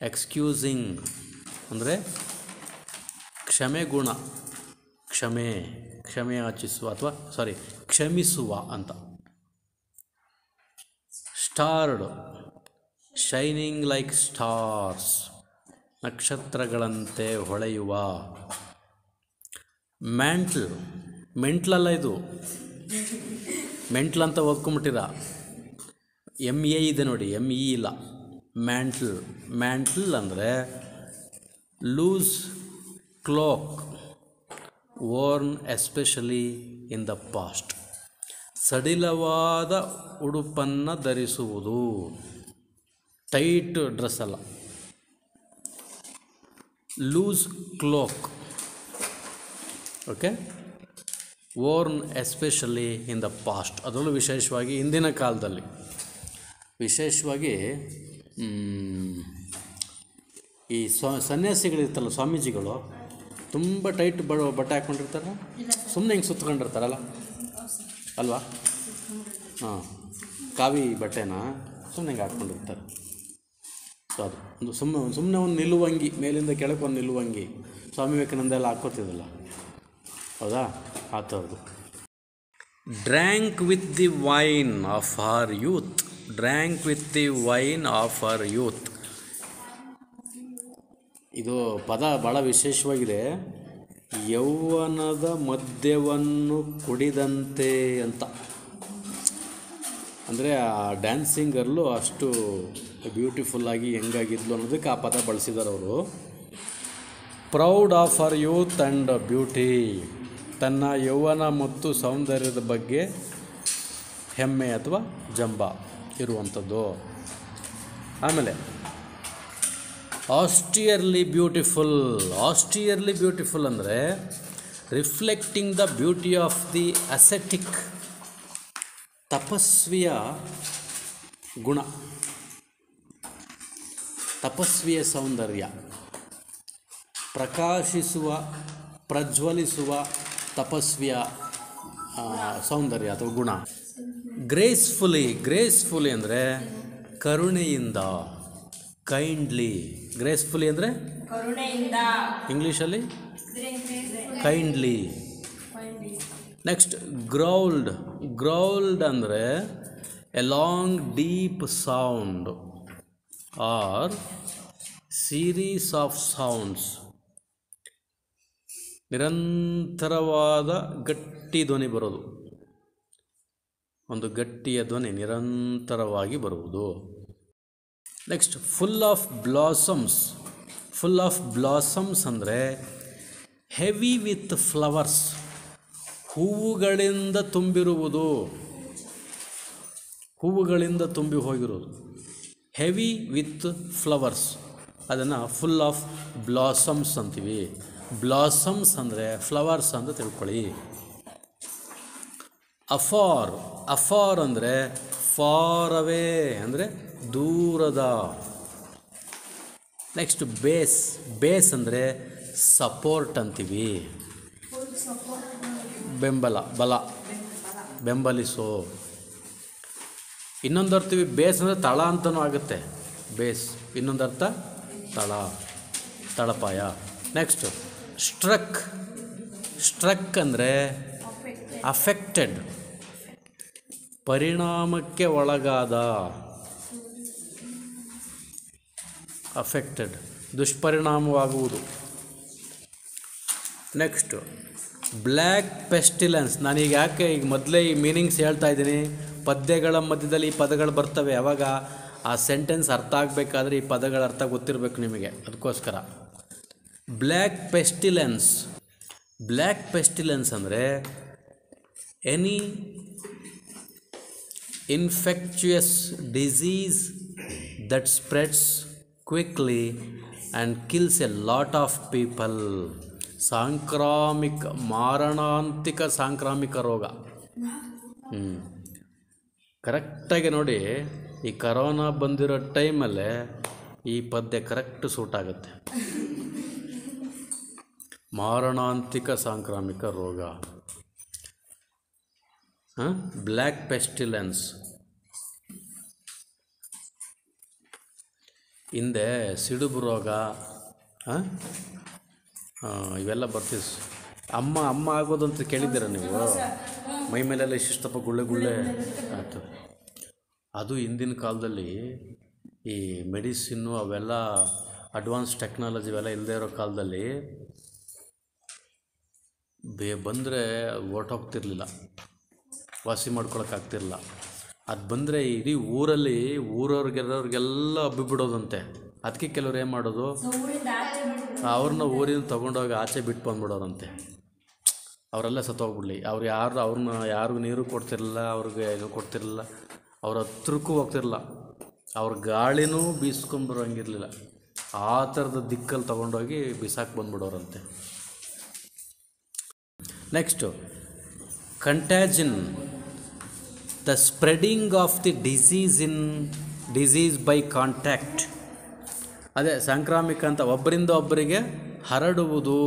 ಎಕ್ಸ್ಕ್ಯೂಸಿಂಗ್ ಅಂದರೆ ಕ್ಷಮೆ ಯಾಚಿಸುವ ಅಥವಾ ಕ್ಷಮಿಸುವ ಅಂತ. ಸ್ಟಾರ್ಡ್, ಶೈನಿಂಗ್ ಲೈಕ್ ಸ್ಟಾರ್ಸ್, ನಕ್ಷತ್ರಗಳಂತೆ ಹೊಳೆಯುವ. ಮೆಂಟ್ಲಲ್ಲ ಇದು, ಮೆಂಟ್ಲ್ ಅಂತ ಓದ್ಕೊಂಬಿಟ್ಟಿರ, MA ಇದೆ ನೋಡಿ, ME ಇಲ್ಲ. ಮ್ಯಾಂಟ್ಲ್ ಅಂದರೆ loose cloak worn especially in the past, ಸಡಿಲವಾದ ಉಡುಪನ್ನು ಧರಿಸುವುದು, ಟೈಟ್ ಡ್ರೆಸ್ ಅಲ್ಲ. Loose cloak, okay, worn especially in the past, ಅದರಲ್ಲೂ ವಿಶೇಷವಾಗಿ ಇಂದಿನ ಕಾಲದಲ್ಲಿ, ವಿಶೇಷವಾಗಿ ಈ ಸನ್ಯಾಸಿಗಳಿರ್ತಾರಲ್ಲ, ಸ್ವಾಮೀಜಿಗಳು ತುಂಬ ಟೈಟ್ ಬಟ್ಟೆ ಹಾಕ್ಕೊಂಡಿರ್ತಾರೆ, ಸುಮ್ಮನೆ ಹಿಂಗೆ ಸುತ್ಕೊಂಡಿರ್ತಾರಲ್ಲ ಅಲ್ವಾ? ಹಾಂ, ಕಾವಿ ಬಟ್ಟೆನ ಸುಮ್ಮನೆ ಹಿಂಗೆ ಹಾಕ್ಕೊಂಡಿರ್ತಾರೆ. ಸೊ ಅದು ಒಂದು ಸುಮ್ಮನೆ ಒಂದು ನಿಲ್ಲುವಂಗಿ, ಮೇಲಿಂದ ಕೆಳಗೆ ಒಂದು ನಿಲ್ಲುವಂಗಿ, ಸ್ವಾಮಿ ವಿವೇಕಾನಂದ ಎಲ್ಲ ಹಾಕ್ಕೋತಿದ್ದಲ್ಲ, ಹೌದಾ? ಆ ಥರದ್ದು. Drank with the wine of our youth, ಇದು ಪದ ಭಾಳ ವಿಶೇಷವಾಗಿದೆ. ಯೌವನದ ಮದ್ಯವನ್ನು ಕುಡಿದಂತೆ ಅಂತ. ಅಂದರೆ ಆ ಡ್ಯಾನ್ಸಿಂಗ್ ಗರ್ಲು ಅಷ್ಟು ಬ್ಯೂಟಿಫುಲ್ಲಾಗಿ ಹೆಂಗಾಗಿದ್ಲು ಅನ್ನೋದಕ್ಕೆ ಆ ಪದ ಬಳಸಿದ್ದಾರೆ ಅವರು. Proud of our youth and beauty, ತನ್ನ ಯೌವನ ಮತ್ತು ಸೌಂದರ್ಯದ ಬಗ್ಗೆ ಹೆಮ್ಮೆ ಅಥವಾ ಜಂಬ ಇರುವಂಥದ್ದು. ಆಮೇಲೆ ಆಸ್ಟಿಯರ್ಲಿ ಬ್ಯೂಟಿಫುಲ್ ಅಂದರೆ reflecting the beauty of the ascetic, ತಪಸ್ವಿಯ ಗುಣ, ತಪಸ್ವಿಯ ಸೌಂದರ್ಯ, ಪ್ರಜ್ವಲಿಸುವ ತಪಸ್ವಿಯ ಸೌಂದರ್ಯ ಅಥವಾ ಗುಣ. ಗ್ರೇಸ್ಫುಲಿ ಅಂದರೆ ಕರುಣೆಯಿಂದ, ಕೈಂಡ್ಲಿ. ಗ್ರೇಸ್ಫುಲಿ ಅಂದರೆ ಇಂಗ್ಲೀಷಲ್ಲಿ ಕೈಂಡ್ಲಿ. ನೆಕ್ಸ್ಟ್ ಗ್ರೌಲ್ಡ್ ಅಂದರೆ a long deep sound or series of sounds, ನಿರಂತರವಾದ ಗಟ್ಟಿ ಧ್ವನಿ ಬರೋದು, ಒಂದು ಗಟ್ಟಿಯ ಧ್ವನಿ ನಿರಂತರವಾಗಿ ಬರುವುದು. ನೆಕ್ಸ್ಟ್ ಫುಲ್ ಆಫ್ ಬ್ಲಾಸಮ್ಸ್ ಅಂದರೆ ಹೆವಿ ವಿತ್ ಫ್ಲವರ್ಸ್, ಹೂವುಗಳಿಂದ ತುಂಬಿ ಹೋಗಿರೋದು. ಹೆವಿ ವಿತ್ ಫ್ಲವರ್ಸ್, ಅದನ್ನು ಫುಲ್ ಆಫ್ ಬ್ಲಾಸಮ್ಸ್ ಅಂತೀವಿ. ಬ್ಲಾಸಮ್ಸ್ ಅಂದರೆ ಫ್ಲವರ್ಸ್ ಅಂತ ತಿಳ್ಕೊಳ್ಳಿ. ಅಫಾರ್ ಅಂದರೆ ಫಾರ್ ಅವೇ ಅಂದರೆ ದೂರದ. ನೆಕ್ಸ್ಟ್ ಬೇಸ್ ಅಂದರೆ ಸಪೋರ್ಟ್ ಅಂತೀವಿ, ಬೆಂಬಲಿಸೋ. ಇನ್ನೊಂದು ಅರ್ಥವಿ ಬೇಸ್ ಅಂದರೆ ತಳ ಅಂತಲೂ ಆಗುತ್ತೆ, ಬೇಸ್. ಇನ್ನೊಂದು ಅರ್ಥ ತಳಪಾಯ. ನೆಕ್ಸ್ಟ್ ಸ್ಟ್ರಕ್ ಅಂದರೆ ಅಫೆಕ್ಟೆಡ್, ಪರಿಣಾಮಕ್ಕೆ ಒಳಗಾದ, ಅಫೆಕ್ಟೆಡ್ ದುಷ್ಪರಿಣಾಮವಾಗುವುದು. Next black pestilence. ನಾನೀಗ ಯಾಕೆ ಈಗ ಮೊದಲೇ ಈ ಮೀನಿಂಗ್ಸ್ ಹೇಳ್ತಾ ಇದ್ದೀನಿ, ಪದ್ಯಗಳ ಮಧ್ಯದಲ್ಲಿ ಈ ಪದಗಳು ಬರ್ತವೆ, ಆವಾಗ ಆ ಸೆಂಟೆನ್ಸ್ ಅರ್ಥ ಆಗಬೇಕಾದ್ರೆ ಈ ಪದಗಳ ಅರ್ಥ ಗೊತ್ತಿರಬೇಕು ನಿಮಗೆ, ಅದಕ್ಕೋಸ್ಕರ. ಬ್ಲ್ಯಾಕ್ ಪೆಸ್ಟಿಲೆನ್ಸ್. ಬ್ಲ್ಯಾಕ್ ಪೆಸ್ಟಿಲೆನ್ಸ್ ಅಂದರೆ any infectious disease that spreads quickly and kills a lot of people. ಸಾಂಕ್ರಾಮಿಕ, ಮಾರಣಾಂತಿಕ ಸಾಂಕ್ರಾಮಿಕ ರೋಗ. ಕರೆಕ್ಟಾಗಿ ನೋಡಿ, ಈ ಕರೋನಾ ಬಂದಿರೋ ಟೈಮಲ್ಲೇ ಈ ಪದ್ಯ ಕರೆಕ್ಟ್ ಸೂಟ್ ಆಗುತ್ತೆ. ಮಾರಣಾಂತಿಕ ಸಾಂಕ್ರಾಮಿಕ ರೋಗ, ಬ್ಲ್ಯಾಕ್ ಪೆಸ್ಟಿಲೆನ್ಸ್. ಹಿಂದೆ ಸಿಡುಬು ರೋಗ ಇವೆಲ್ಲ ಬರ್ತೀವಿ. ಅಮ್ಮ ಆಗೋದಂತ ಕೇಳಿದ್ದೀರ ನೀವು? ಮೈ ಮೇಲೆಲ್ಲ ಇಷ್ಟಪ್ಪ ಗುಳ್ಳೆ ಆಯಿತು. ಅದು ಹಿಂದಿನ ಕಾಲದಲ್ಲಿ ಈ ಮೆಡಿಸಿನ್ನು ಅವೆಲ್ಲ ಅಡ್ವಾನ್ಸ್ ಟೆಕ್ನಾಲಜಿ ಇವೆಲ್ಲ ಇಲ್ಲದೆ ಇರೋ ಕಾಲದಲ್ಲಿ ಬಂದರೆ ಹೊರ್ಟೋಗ್ತಿರ್ಲಿಲ್ಲ, ವಾಸಿ ಮಾಡ್ಕೊಳಕ್ಕಾಗ್ತಿರಲಿಲ್ಲ. ಅದು ಬಂದರೆ ಇಡೀ ಊರವ್ರಿಗೆಲ್ಲ ಹಬ್ಬಿಬಿಡೋದಂತೆ. ಅದಕ್ಕೆ ಕೆಲವ್ರು ಏನು ಮಾಡೋದು, ಅವ್ರನ್ನ ಊರಿಂದ ತೊಗೊಂಡೋಗಿ ಆಚೆ ಬಿಟ್ಟು ಬಂದ್ಬಿಡೋರಂತೆ. ಅವರೆಲ್ಲ ಸತ್ತೋಗ್ಬಿಡ್ಲಿ, ಅವ್ರನ್ನ ಯಾರಿಗೂ ನೀರು ಕೊಡ್ತಿರಲಿಲ್ಲ, ಅವ್ರಿಗೆ ಏನೂ ಕೊಡ್ತಿರಲಿಲ್ಲ, ಅವ್ರ ಹತ್ರಕ್ಕೂ ಹೋಗ್ತಿರಲಿಲ್ಲ, ಅವ್ರ ಗಾಳಿನೂ ಬೀಸ್ಕೊಂಬರೋಂಗಿರಲಿಲ್ಲ. ಆ ಥರದ ದಿಕ್ಕಲ್ಲಿ ತೊಗೊಂಡೋಗಿ ಬಿಸಾಕಿ ಬಂದ್ಬಿಡೋರಂತೆ. Next contagion, the spreading of the disease by contact. ಅದೇ ಸಾಂಕ್ರಾಮಿಕ ಅಂತ ಒಬ್ಬರಿಂದ ಒಬ್ಬರಿಗೆ ಹರಡುವುದು,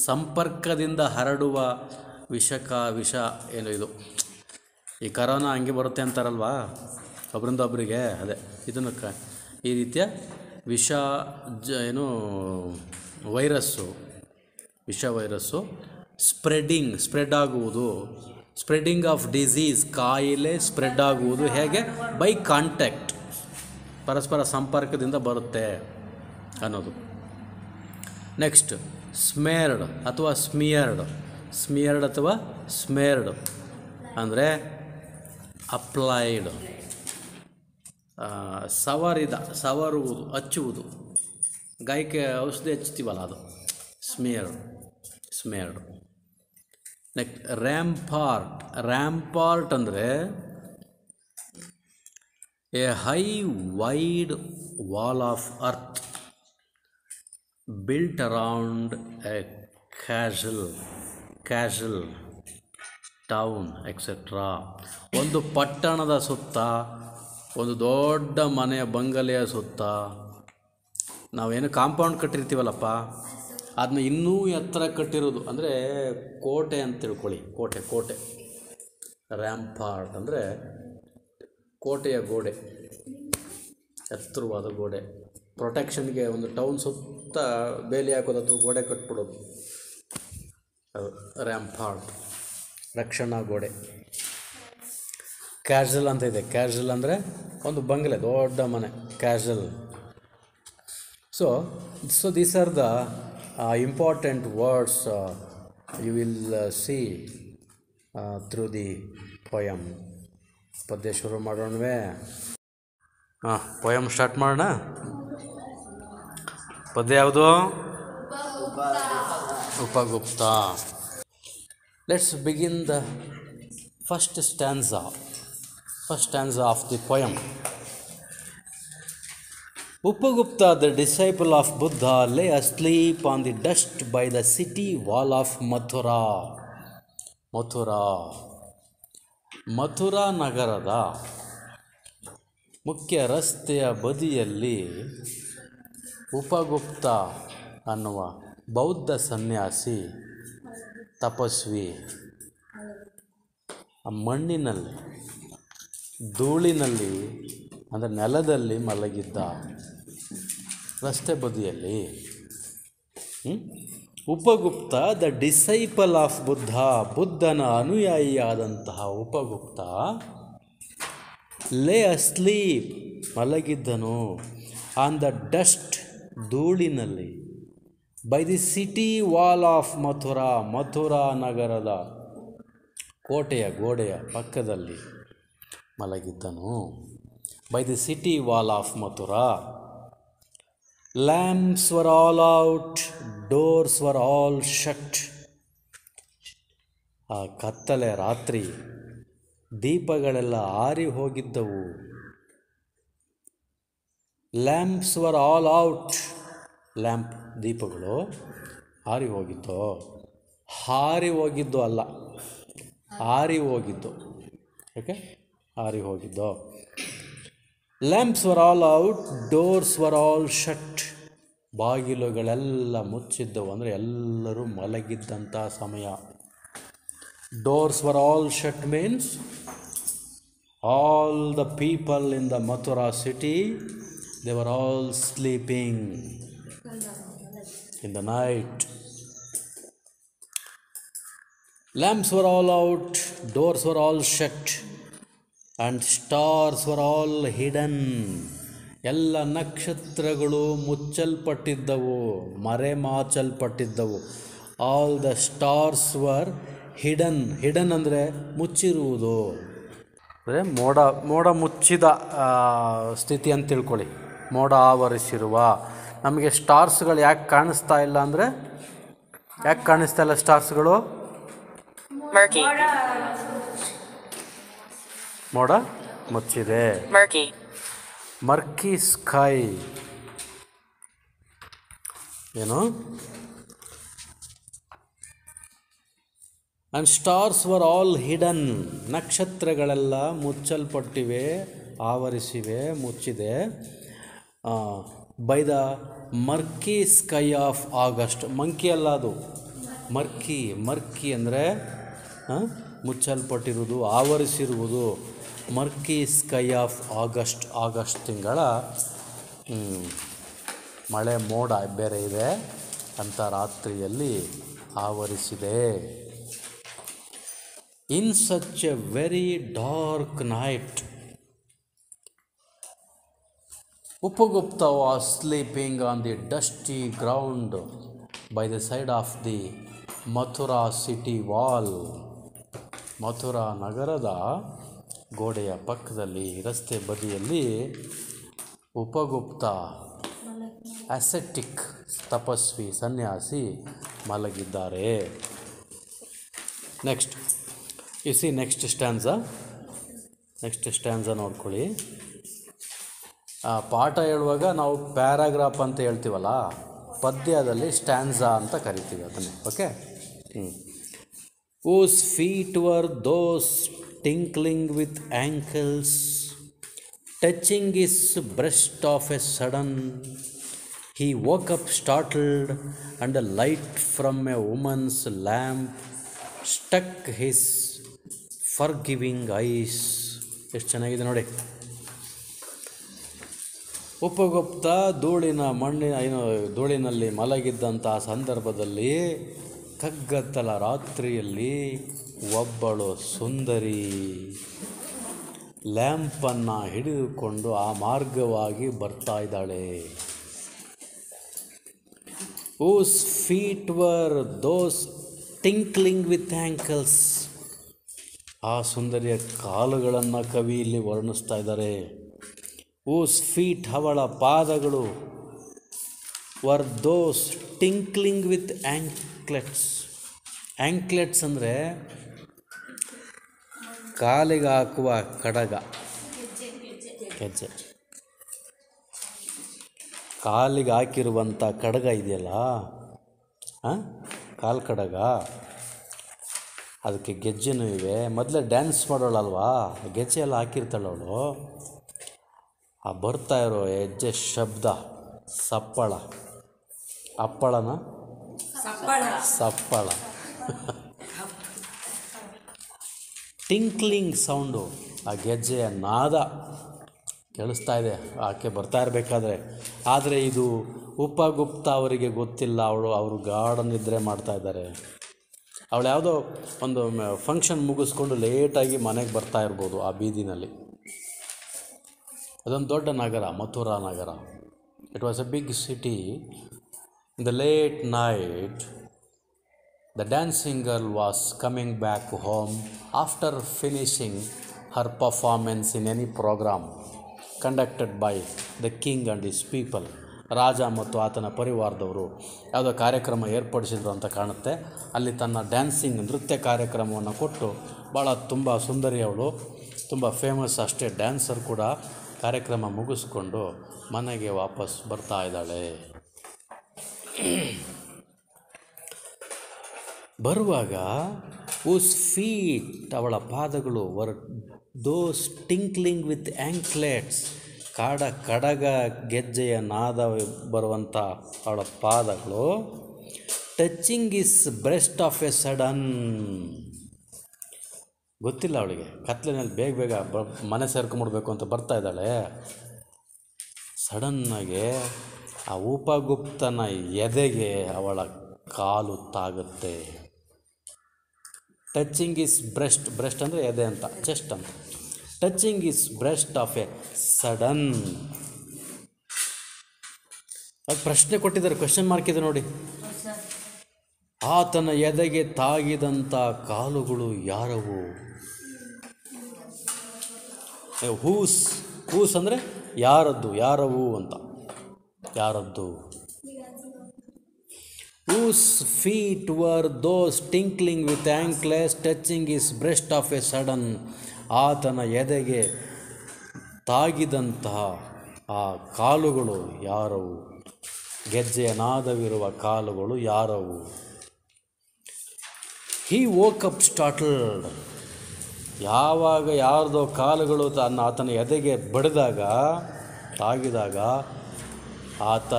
ಸಂಪರ್ಕದಿಂದ ಹರಡುವ ವಿಷ ಏನು ಇದು. ಈ ಕರೋನಾ ಹಂಗೆ ಬರುತ್ತೆ ಅಂತಾರಲ್ವಾ, ಒಬ್ಬರಿಂದ ಒಬ್ಬರಿಗೆ. ಅದೇ ಇದನ್ನು ಈ ರೀತಿಯ ವಿಷ ವೈರಸ್ಸು ಸ್ಪ್ರೆಡ್ ಆಗುವುದು. ಸ್ಪ್ರೆಡಿಂಗ್ ಆಫ್ ಡಿಸೀಸ್, ಕಾಯಿಲೆ ಸ್ಪ್ರೆಡ್ ಆಗುವುದು ಹೇಗೆ? ಬೈ ಕಾಂಟ್ಯಾಕ್ಟ್, ಪರಸ್ಪರ ಸಂಪರ್ಕದಿಂದ ಬರುತ್ತೆ ಅನ್ನೋದು. ನೆಕ್ಸ್ಟ್ ಸ್ಮೇರ್ಡ್ ಅಥವಾ ಸ್ಮಿಯರ್ಡ್ ಅಥವಾ ಸ್ಮೇರ್ಡ್ ಅಂದರೆ ಅಪ್ಲೈಡ್, ಸವರುವುದು, ಹಚ್ಚುವುದು. ಗಾಯಕ್ಕೆ ಔಷಧಿ ಹಚ್ತೀವಲ್ಲ ಅದು ಸ್ಮೇರ್ಡ್. ನೆಕ್ಸ್ಟ್ ರ್ಯಾಂಪಾರ್ಟ್ ಅಂದರೆ A high wide wall of earth built around A castle town etcetera. ಒಂದು ಪಟ್ಟಣದ ಸುತ್ತ, ಒಂದು ದೊಡ್ಡ ಮನೆಯ ಬಂಗಲೆಯ ಸುತ್ತ ನಾವೇನು ಕಾಂಪೌಂಡ್ ಕಟ್ಟಿರ್ತೀವಲ್ಲಪ್ಪ, ಅದನ್ನ ಇನ್ನೂ ಎತ್ತರ ಕಟ್ಟಿರೋದು ಅಂದರೆ ಕೋಟೆ ಅಂತ ತಿಳ್ಕೊಳ್ಳಿ. ಕೋಟೆ ರ್ಯಾಂಪಾರ್ಟ್ ಅಂದರೆ ಕೋಟೆಯ ಗೋಡೆ, ಎತ್ತರವಾದ ಗೋಡೆ. ಪ್ರೊಟೆಕ್ಷನ್ಗೆ ಒಂದು ಟೌನ್ ಸುತ್ತ ಬೇಲಿ ಹಾಕೋದು ಅಥವಾ ಗೋಡೆ ಕಟ್ಬಿಡೋದು, ಅದು ರ್ಯಾಂಪಾರ್ಟ್, ರಕ್ಷಣಾ ಗೋಡೆ. ಕ್ಯಾಸಲ್ ಅಂತ ಇದೆ. ಕ್ಯಾಸಲ್ ಅಂದರೆ ಒಂದು ಬಂಗಲೆ, ದೊಡ್ಡ ಮನೆ, castle. So these are the important words you will see through the poem. ಪದ್ಯ ಶುರು ಮಾಡೋಣವೇ? ಪೊಯಮ್ ಸ್ಟಾರ್ಟ್ ಮಾಡೋಣ. ಪದ್ಯ ಯಾವುದು? Upagupta. Let's begin the first stanza of the poem. Upagupta, the disciple of Buddha, lay asleep on the dust by the city wall of Mathura. Mathura ನಗರದ ಮುಖ್ಯ ರಸ್ತೆಯ ಬದಿಯಲ್ಲಿ ಉಪಗುಪ್ತ ಅನ್ನುವ ಬೌದ್ಧ ಸನ್ಯಾಸಿ, ತಪಸ್ವಿ, ಮಣ್ಣಿನಲ್ಲಿ, ಧೂಳಿನಲ್ಲಿ ಅಂದರೆ ನೆಲದಲ್ಲಿ ಮಲಗಿದ್ದ. ರಸ್ತೆ ಬದಿಯಲ್ಲಿ ಉಪಗುಪ್ತ, ದ ಡಿಸೈಪಲ್ ಆಫ್ ಬುದ್ಧನ ಅನುಯಾಯಿಯಾದಂತಹ ಉಪಗುಪ್ತ, ಲೇ ಅಸ್ಲೀಪ್ ಮಲಗಿದ್ದನು, ಆನ್ ದ ಡಸ್ಟ್ ಧೂಳಿನಲ್ಲಿ, by the city wall of Mathura ನಗರದ ಕೋಟೆಯ ಗೋಡೆಯ ಪಕ್ಕದಲ್ಲಿ ಮಲಗಿದ್ದನು. By the city wall of Mathura. Lamps were all out, doors were all shut. ಆ ಕತ್ತಲೆ ರಾತ್ರಿ, ದೀಪಗಳೆಲ್ಲ ಆರಿ ಹೋಗಿದ್ದವು. Lamps were all out. Lamp ದೀಪಗಳು ಆರಿ ಹೋಗಿದ್ದು, ಹಾರಿ ಹೋಗಿದ್ದು ಅಲ್ಲ, ಆರಿ ಹೋಗಿದ್ದು. ಓಕೆ, ಆರಿ ಹೋಗಿದ್ದು. Lamps were all out, doors were all shut. ಬಾಗಿಲುಗಳೆಲ್ಲ ಮುಚ್ಚಿದ್ದವು, ಅಂದರೆ ಎಲ್ಲರೂ ಮಲಗಿದ್ದಂಥ ಸಮಯ. Doors were all shut means all the people in the Mathura city, they were all sleeping in the night. Lamps were all out, doors were all shut, and stars were all hidden. ಎಲ್ಲ ನಕ್ಷತ್ರಗಳು ಮುಚ್ಚಲ್ಪಟ್ಟಿದ್ದವು, ಮರೆಮಾಚಲ್ಪಟ್ಟಿದ್ದವು. All the stars were hidden. Hidden ಅಂದರೆ ಮುಚ್ಚಿರುವುದು, ಅಂದರೆ ಮೋಡ ಮುಚ್ಚಿದ ಸ್ಥಿತಿ ಅಂತ ತಿಳ್ಕೊಳ್ಳಿ. ಮೋಡ ಆವರಿಸಿರುವ. ನಮಗೆ ಸ್ಟಾರ್ಸ್ಗಳು ಯಾಕೆ ಕಾಣಿಸ್ತಾ ಇಲ್ಲ ಅಂದರೆ, ಯಾಕೆ ಕಾಣಿಸ್ತಾ ಇಲ್ಲ ಸ್ಟಾರ್ಸ್ಗಳು? ಮೋಡ ಮುಚ್ಚಿದೆ. ಮರ್ಕಿ ಸ್ಕೈ ಏನು? And stars were all hidden. ನಕ್ಷತ್ರಗಳೆಲ್ಲ ಮುಚ್ಚಲ್ಪಟ್ಟಿವೆ, ಆವರಿಸಿವೆ, ಮುಚ್ಚಿದೆ. By the murky sky of August. Monkey ಅಲ್ಲ ಅದು, ಮರ್ಕಿ. ಮರ್ಕಿ ಅಂದರೆ ಮುಚ್ಚಲ್ಪಟ್ಟಿರುವುದು, ಆವರಿಸಿರುವುದು. Murky sky of August. August ತಿಂಗಳ ಮಳೆ ಮೋಡ ಬೇರೆ ಇದೆ ಅಂತ ರಾತ್ರಿಯಲ್ಲಿ ಆವರಿಸಿದೆ. In such a very dark night, Upagupta was sleeping on the dusty ground by the side of the Mathura city wall. Mathura ನಗರದ ಗೋಡೆಯ ಪಕ್ಕದಲ್ಲಿ, ರಸ್ತೆ ಬದಿಯಲ್ಲಿ ಉಪಗುಪ್ತ, ಅಸೆಟಿಕ್, ತಪಸ್ವಿ, ಸನ್ಯಾಸಿ ಮಲಗಿದ್ದಾರೆ. ನೆಕ್ಸ್ಟ್ ನೆಕ್ಸ್ಟ್ ಸ್ಟ್ಯಾನ್ಸ ನೋಡ್ಕೊಳ್ಳಿ. ಪಾಠ ಹೇಳುವಾಗ ನಾವು ಪ್ಯಾರಾಗ್ರಾಫ್ ಅಂತ ಹೇಳ್ತೀವಲ್ಲ, ಪದ್ಯದಲ್ಲಿ ಸ್ಟ್ಯಾನ್ಸಾ ಅಂತ ಕರಿತೀವಿ ಅದನ್ನೇ. Okay. Whose feet were those tinkling with ankles, touching his breast of a sudden, he woke up startled, and a light from a woman's lamp struck his forgiving eyes. ಎಷ್ಟು ಚೆನ್ನಾಗಿದೆ ನೋಡಿ. ಉಪಗುಪ್ತ ಧೂಳಿನಲ್ಲಿ ಮಲಗಿದ್ದಂಥ ಸಂದರ್ಭದಲ್ಲಿ, ಕಗ್ಗತ್ತಲ ರಾತ್ರಿಯಲ್ಲಿ ಒಬ್ಬಳು ಸುಂದರಿ ಲ್ಯಾಂಪನ್ನು ಹಿಡಿದುಕೊಂಡು ಆ ಮಾರ್ಗವಾಗಿ ಬರ್ತಾ ಇದ್ದಾಳೆ. Whose feet were those tinkling with ankles. ಆ ಸುಂದರಿಯ ಕಾಲುಗಳನ್ನು ಕವಿ ಇಲ್ಲಿ ವರ್ಣಿಸ್ತಾ ಇದ್ದಾರೆ. Whose feet, ಅವಳ ಪಾದಗಳು, were those tinkling with anklets. Anklets ಅಂದರೆ ಕಾಲಿಗೆ ಹಾಕುವ ಕಡಗ, ಗೆಜ್ಜೆ. ಕಾಲಿಗೆ ಹಾಕಿರುವಂಥ ಕಡಗ ಇದೆಯಲ್ಲ, ಕಾಲು ಕಡಗ, ಅದಕ್ಕೆ ಗೆಜ್ಜೆನೂ ಇವೆ. ಮೊದಲೇ ಡ್ಯಾನ್ಸ್ ಮಾಡೋಳಲ್ವಾ, ಗೆಜ್ಜೆ ಎಲ್ಲ ಹಾಕಿರ್ತಾಳವಳು. ಆ ಬರ್ತಾ ಇರೋ ಹೆಜ್ಜೆ ಶಬ್ದ, ಸಪ್ಪಳ, ಅಪ್ಪಳನ ಸಪ್ಪಳ, ಟಿಂಕ್ಲಿಂಗ್ ಸೌಂಡು, ಆ ಗೆಜ್ಜೆಯ ನಾದ ಕೇಳಿಸ್ತಾ ಇದೆ ಆಕೆ ಬರ್ತಾ ಇರಬೇಕಾದ್ರೆ. ಆದರೆ ಇದು ಉಪಗುಪ್ತ ಅವರಿಗೆ ಗೊತ್ತಿಲ್ಲ. ಅವರು ಗಾಢ ನಿದ್ರೆ ಮಾಡ್ತಾ ಇದ್ದಾರೆ. ಅವಳು ಯಾವುದೋ ಒಂದು ಫಂಕ್ಷನ್ ಮುಗಿಸ್ಕೊಂಡು ಲೇಟಾಗಿ ಮನೆಗೆ ಬರ್ತಾ ಇರ್ಬೋದು ಆ ಬೀದಿನಲ್ಲಿ. ಅದೊಂದು ದೊಡ್ಡ ನಗರ, ಮಥುರಾ ನಗರ. It was a big city. In the late night, the dancing girl was coming back home after finishing her performance in any program conducted by the king and his people. ರಾಜ ಮತ್ತು ಆತನ ಪರಿವಾರದವರು ಯಾವುದೋ ಕಾರ್ಯಕ್ರಮ ಏರ್ಪಡಿಸಿದ್ರು ಅಂತ ಕಾಣುತ್ತೆ. ಅಲ್ಲಿ ತನ್ನ ಡ್ಯಾನ್ಸಿಂಗ್ ನೃತ್ಯ ಕಾರ್ಯಕ್ರಮವನ್ನು ಕೊಟ್ಟು ಭಾಳ ತುಂಬ ಸುಂದರಿ ಅವಳು, ತುಂಬ ಫೇಮಸ್, ಅಷ್ಟೇ ಡ್ಯಾನ್ಸರ್ ಕೂಡ. ಕಾರ್ಯಕ್ರಮ ಮುಗಿಸ್ಕೊಂಡು ಮನೆಗೆ ವಾಪಸ್ ಬರ್ತಾ ಇದ್ದಾಳೆ. ಬರುವಾಗ ಉಸ್ ಫೀಟ್, ಅವಳ ಪಾದಗಳು, var those tinkling with anklets, ಕಡಗ ಗೆಜ್ಜೆಯ ನಾದ ಬರುವಂಥ ಅವಳ ಪಾದಗಳು, touching is breast of A sudden, ಗೊತ್ತಿಲ್ಲ ಅವಳಿಗೆ, ಕತ್ಲಿನಲ್ಲಿ ಬೇಗ ಬೇಗ ಮನೆ ಸೇರ್ಕೊಂಬಿಡ್ಬೇಕು ಅಂತ ಬರ್ತಾ ಇದ್ದಾಳೆ. ಸಡನ್ನಾಗೆ ಆ ಉಪಗುಪ್ತನ ಎದೆಗೆ ಅವಳ ಕಾಲು ತಾಗುತ್ತೆ. ಟಚಿಂಗ್ ಇಸ್ ಬ್ರೆಸ್ಟ್ ಅಂದರೆ ಎದೆ ಅಂತ, ಚೆಸ್ಟ್ ಅಂತ. Touching is breast of A sudden. ಅದು ಪ್ರಶ್ನೆ ಕೊಟ್ಟಿದ್ದಾರೆ, ಕ್ವೆಶ್ಚನ್ ಮಾರ್ಕ್ ಇದೆ ನೋಡಿ. ಆತನ ಎದೆಗೆ ತಾಗಿದಂಥ ಕಾಲುಗಳು ಯಾರವು? ಹೂಸ್ ಅಂದರೆ ಯಾರದ್ದು, ಯಾರವು ಅಂತ, ಯಾರದ್ದು. Whose feet were those tinkling with anklets, touching his breast of a sudden? ಆತನ ಎದೆಗೆ ತಾಗಿದಂತಹ ಆ ಕಾಲುಗಳು ಯಾರವು? ಗೆಜ್ಜೆಯ ನಾದವಿರುವ ಕಾಲುಗಳು ಯಾರವು? He woke up startled. ಯಾವಾಗ ಯಾರ್ದೋ ಕಾಲುಗಳು ಆತನ ಎದೆಗೆ ಬಡಿದಾಗ, ತಾಗಿದಾಗ ಆತ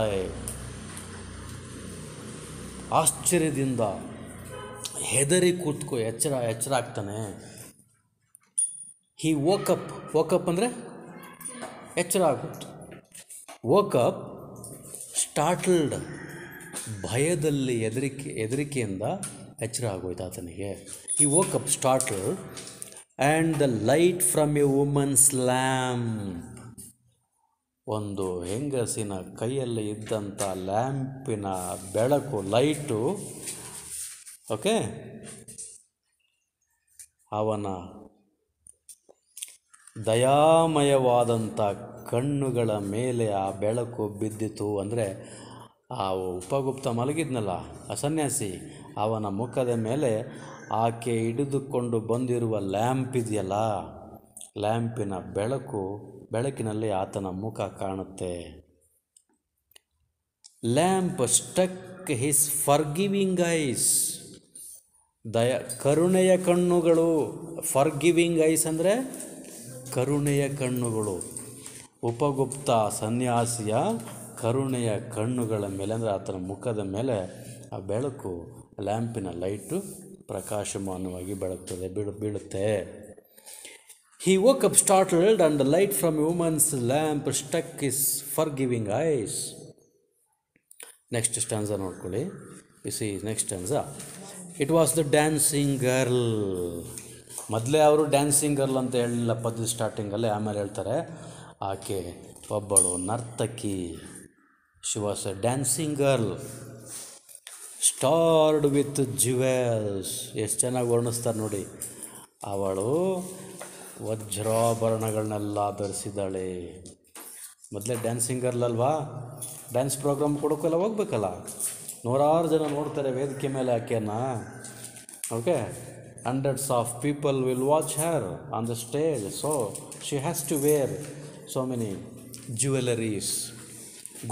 ಆಶ್ಚರ್ಯದಿಂದ ಹೆದರಿ ಎಚ್ಚರ ಆಗ್ತಾನೆ. ಹಿ ವೋಕಪ್ ಅಂದರೆ ಎಚ್ಚರ ಆಗುತ್ತೆ. ವೋಕಪ್ ಸ್ಟಾರ್ಟಲ್ಡ್, ಭಯದಲ್ಲಿ ಹೆದರಿಕೆಯಿಂದ ಎಚ್ಚರ ಆಗೋಯ್ತು ಆತನಿಗೆ. He woke up startled and the light from a woman's lamp, ಒಂದು ಹೆಂಗಸಿನ ಕೈಯಲ್ಲಿ ಇದ್ದಂಥ ಲ್ಯಾಂಪಿನ ಬೆಳಕು, ಲೈಟು, ಓಕೆ, ಅವನ ದಯಾಮಯವಾದಂಥ ಕಣ್ಣುಗಳ ಮೇಲೆ ಆ ಬೆಳಕು ಬಿದ್ದಿತು. ಅಂದರೆ ಆ ಉಪಗುಪ್ತ ಮಲಗಿದ್ನಲ್ಲ ಆ ಸನ್ಯಾಸಿ, ಅವನ ಮುಖದ ಮೇಲೆ ಆಕೆ ಹಿಡಿದುಕೊಂಡು ಬಂದಿರುವ ಲ್ಯಾಂಪ್ ಇದೆಯಲ್ಲ, ಲ್ಯಾಂಪಿನ ಬೆಳಕಿನಲ್ಲಿ ಆತನ ಮುಖ ಕಾಣುತ್ತೆ. Lamp stuck his forgiving ice, ಕರುಣೆಯ ಕಣ್ಣುಗಳು. ಫರ್ಗಿವಿಂಗ್ ಐಸ್ ಅಂದರೆ ಕರುಣೆಯ ಕಣ್ಣುಗಳು. ಉಪಗುಪ್ತ ಸನ್ಯಾಸಿಯ ಕರುಣೆಯ ಕಣ್ಣುಗಳ ಮೇಲೆ, ಅಂದರೆ ಆತನ ಮುಖದ ಮೇಲೆ ಆ ಬೆಳಕು, ಲ್ಯಾಂಪಿನ ಲೈಟು ಪ್ರಕಾಶಮಾನವಾಗಿ ಬೀಳುತ್ತೆ. He woke up startled and the light from a woman's lamp struck his forgiving eyes. Next stanza ನೋಡ್ಕೊಳ್ಳಿ. You see next stanza. It was the dancing girl. ಮೊದಲೇ ಅವರು ಡ್ಯಾನ್ಸಿಂಗ್ ಗರ್ಲ್ ಅಂತ ಹೇಳಿಲ್ಲ ಪದ್ಯ ಸ್ಟಾರ್ಟಿಂಗಲ್ಲಿ, ಆಮೇಲೆ ಹೇಳ್ತಾರೆ ಆಕೆ ಒಬ್ಬಳು ನರ್ತಕಿ. She was a dancing girl starred with jewels. ಎಷ್ಟು ಚೆನ್ನಾಗಿ ವರ್ಣಿಸ್ತಾರೆ ನೋಡಿ. ಅವಳು ವಜ್ರಾಭರಣಗಳನ್ನೆಲ್ಲ ಧರಿಸಿದ್ದಾಳೆ. ಮೊದಲೇ ಡ್ಯಾನ್ಸಿಂಗ್ ಗರ್ಲ್ ಅಲ್ವಾ, ಡ್ಯಾನ್ಸ್ ಪ್ರೋಗ್ರಾಮ್ ಕೊಡೋಕ್ಕೆಲ್ಲ ಹೋಗ್ಬೇಕಲ್ಲ, ನೂರಾರು ಜನ ನೋಡ್ತಾರೆ ವೇದಿಕೆ ಮೇಲೆ ಆಕೆಯನ್ನು. Okay, hundreds of people will watch her on the stage, so she has to wear so many jewelries,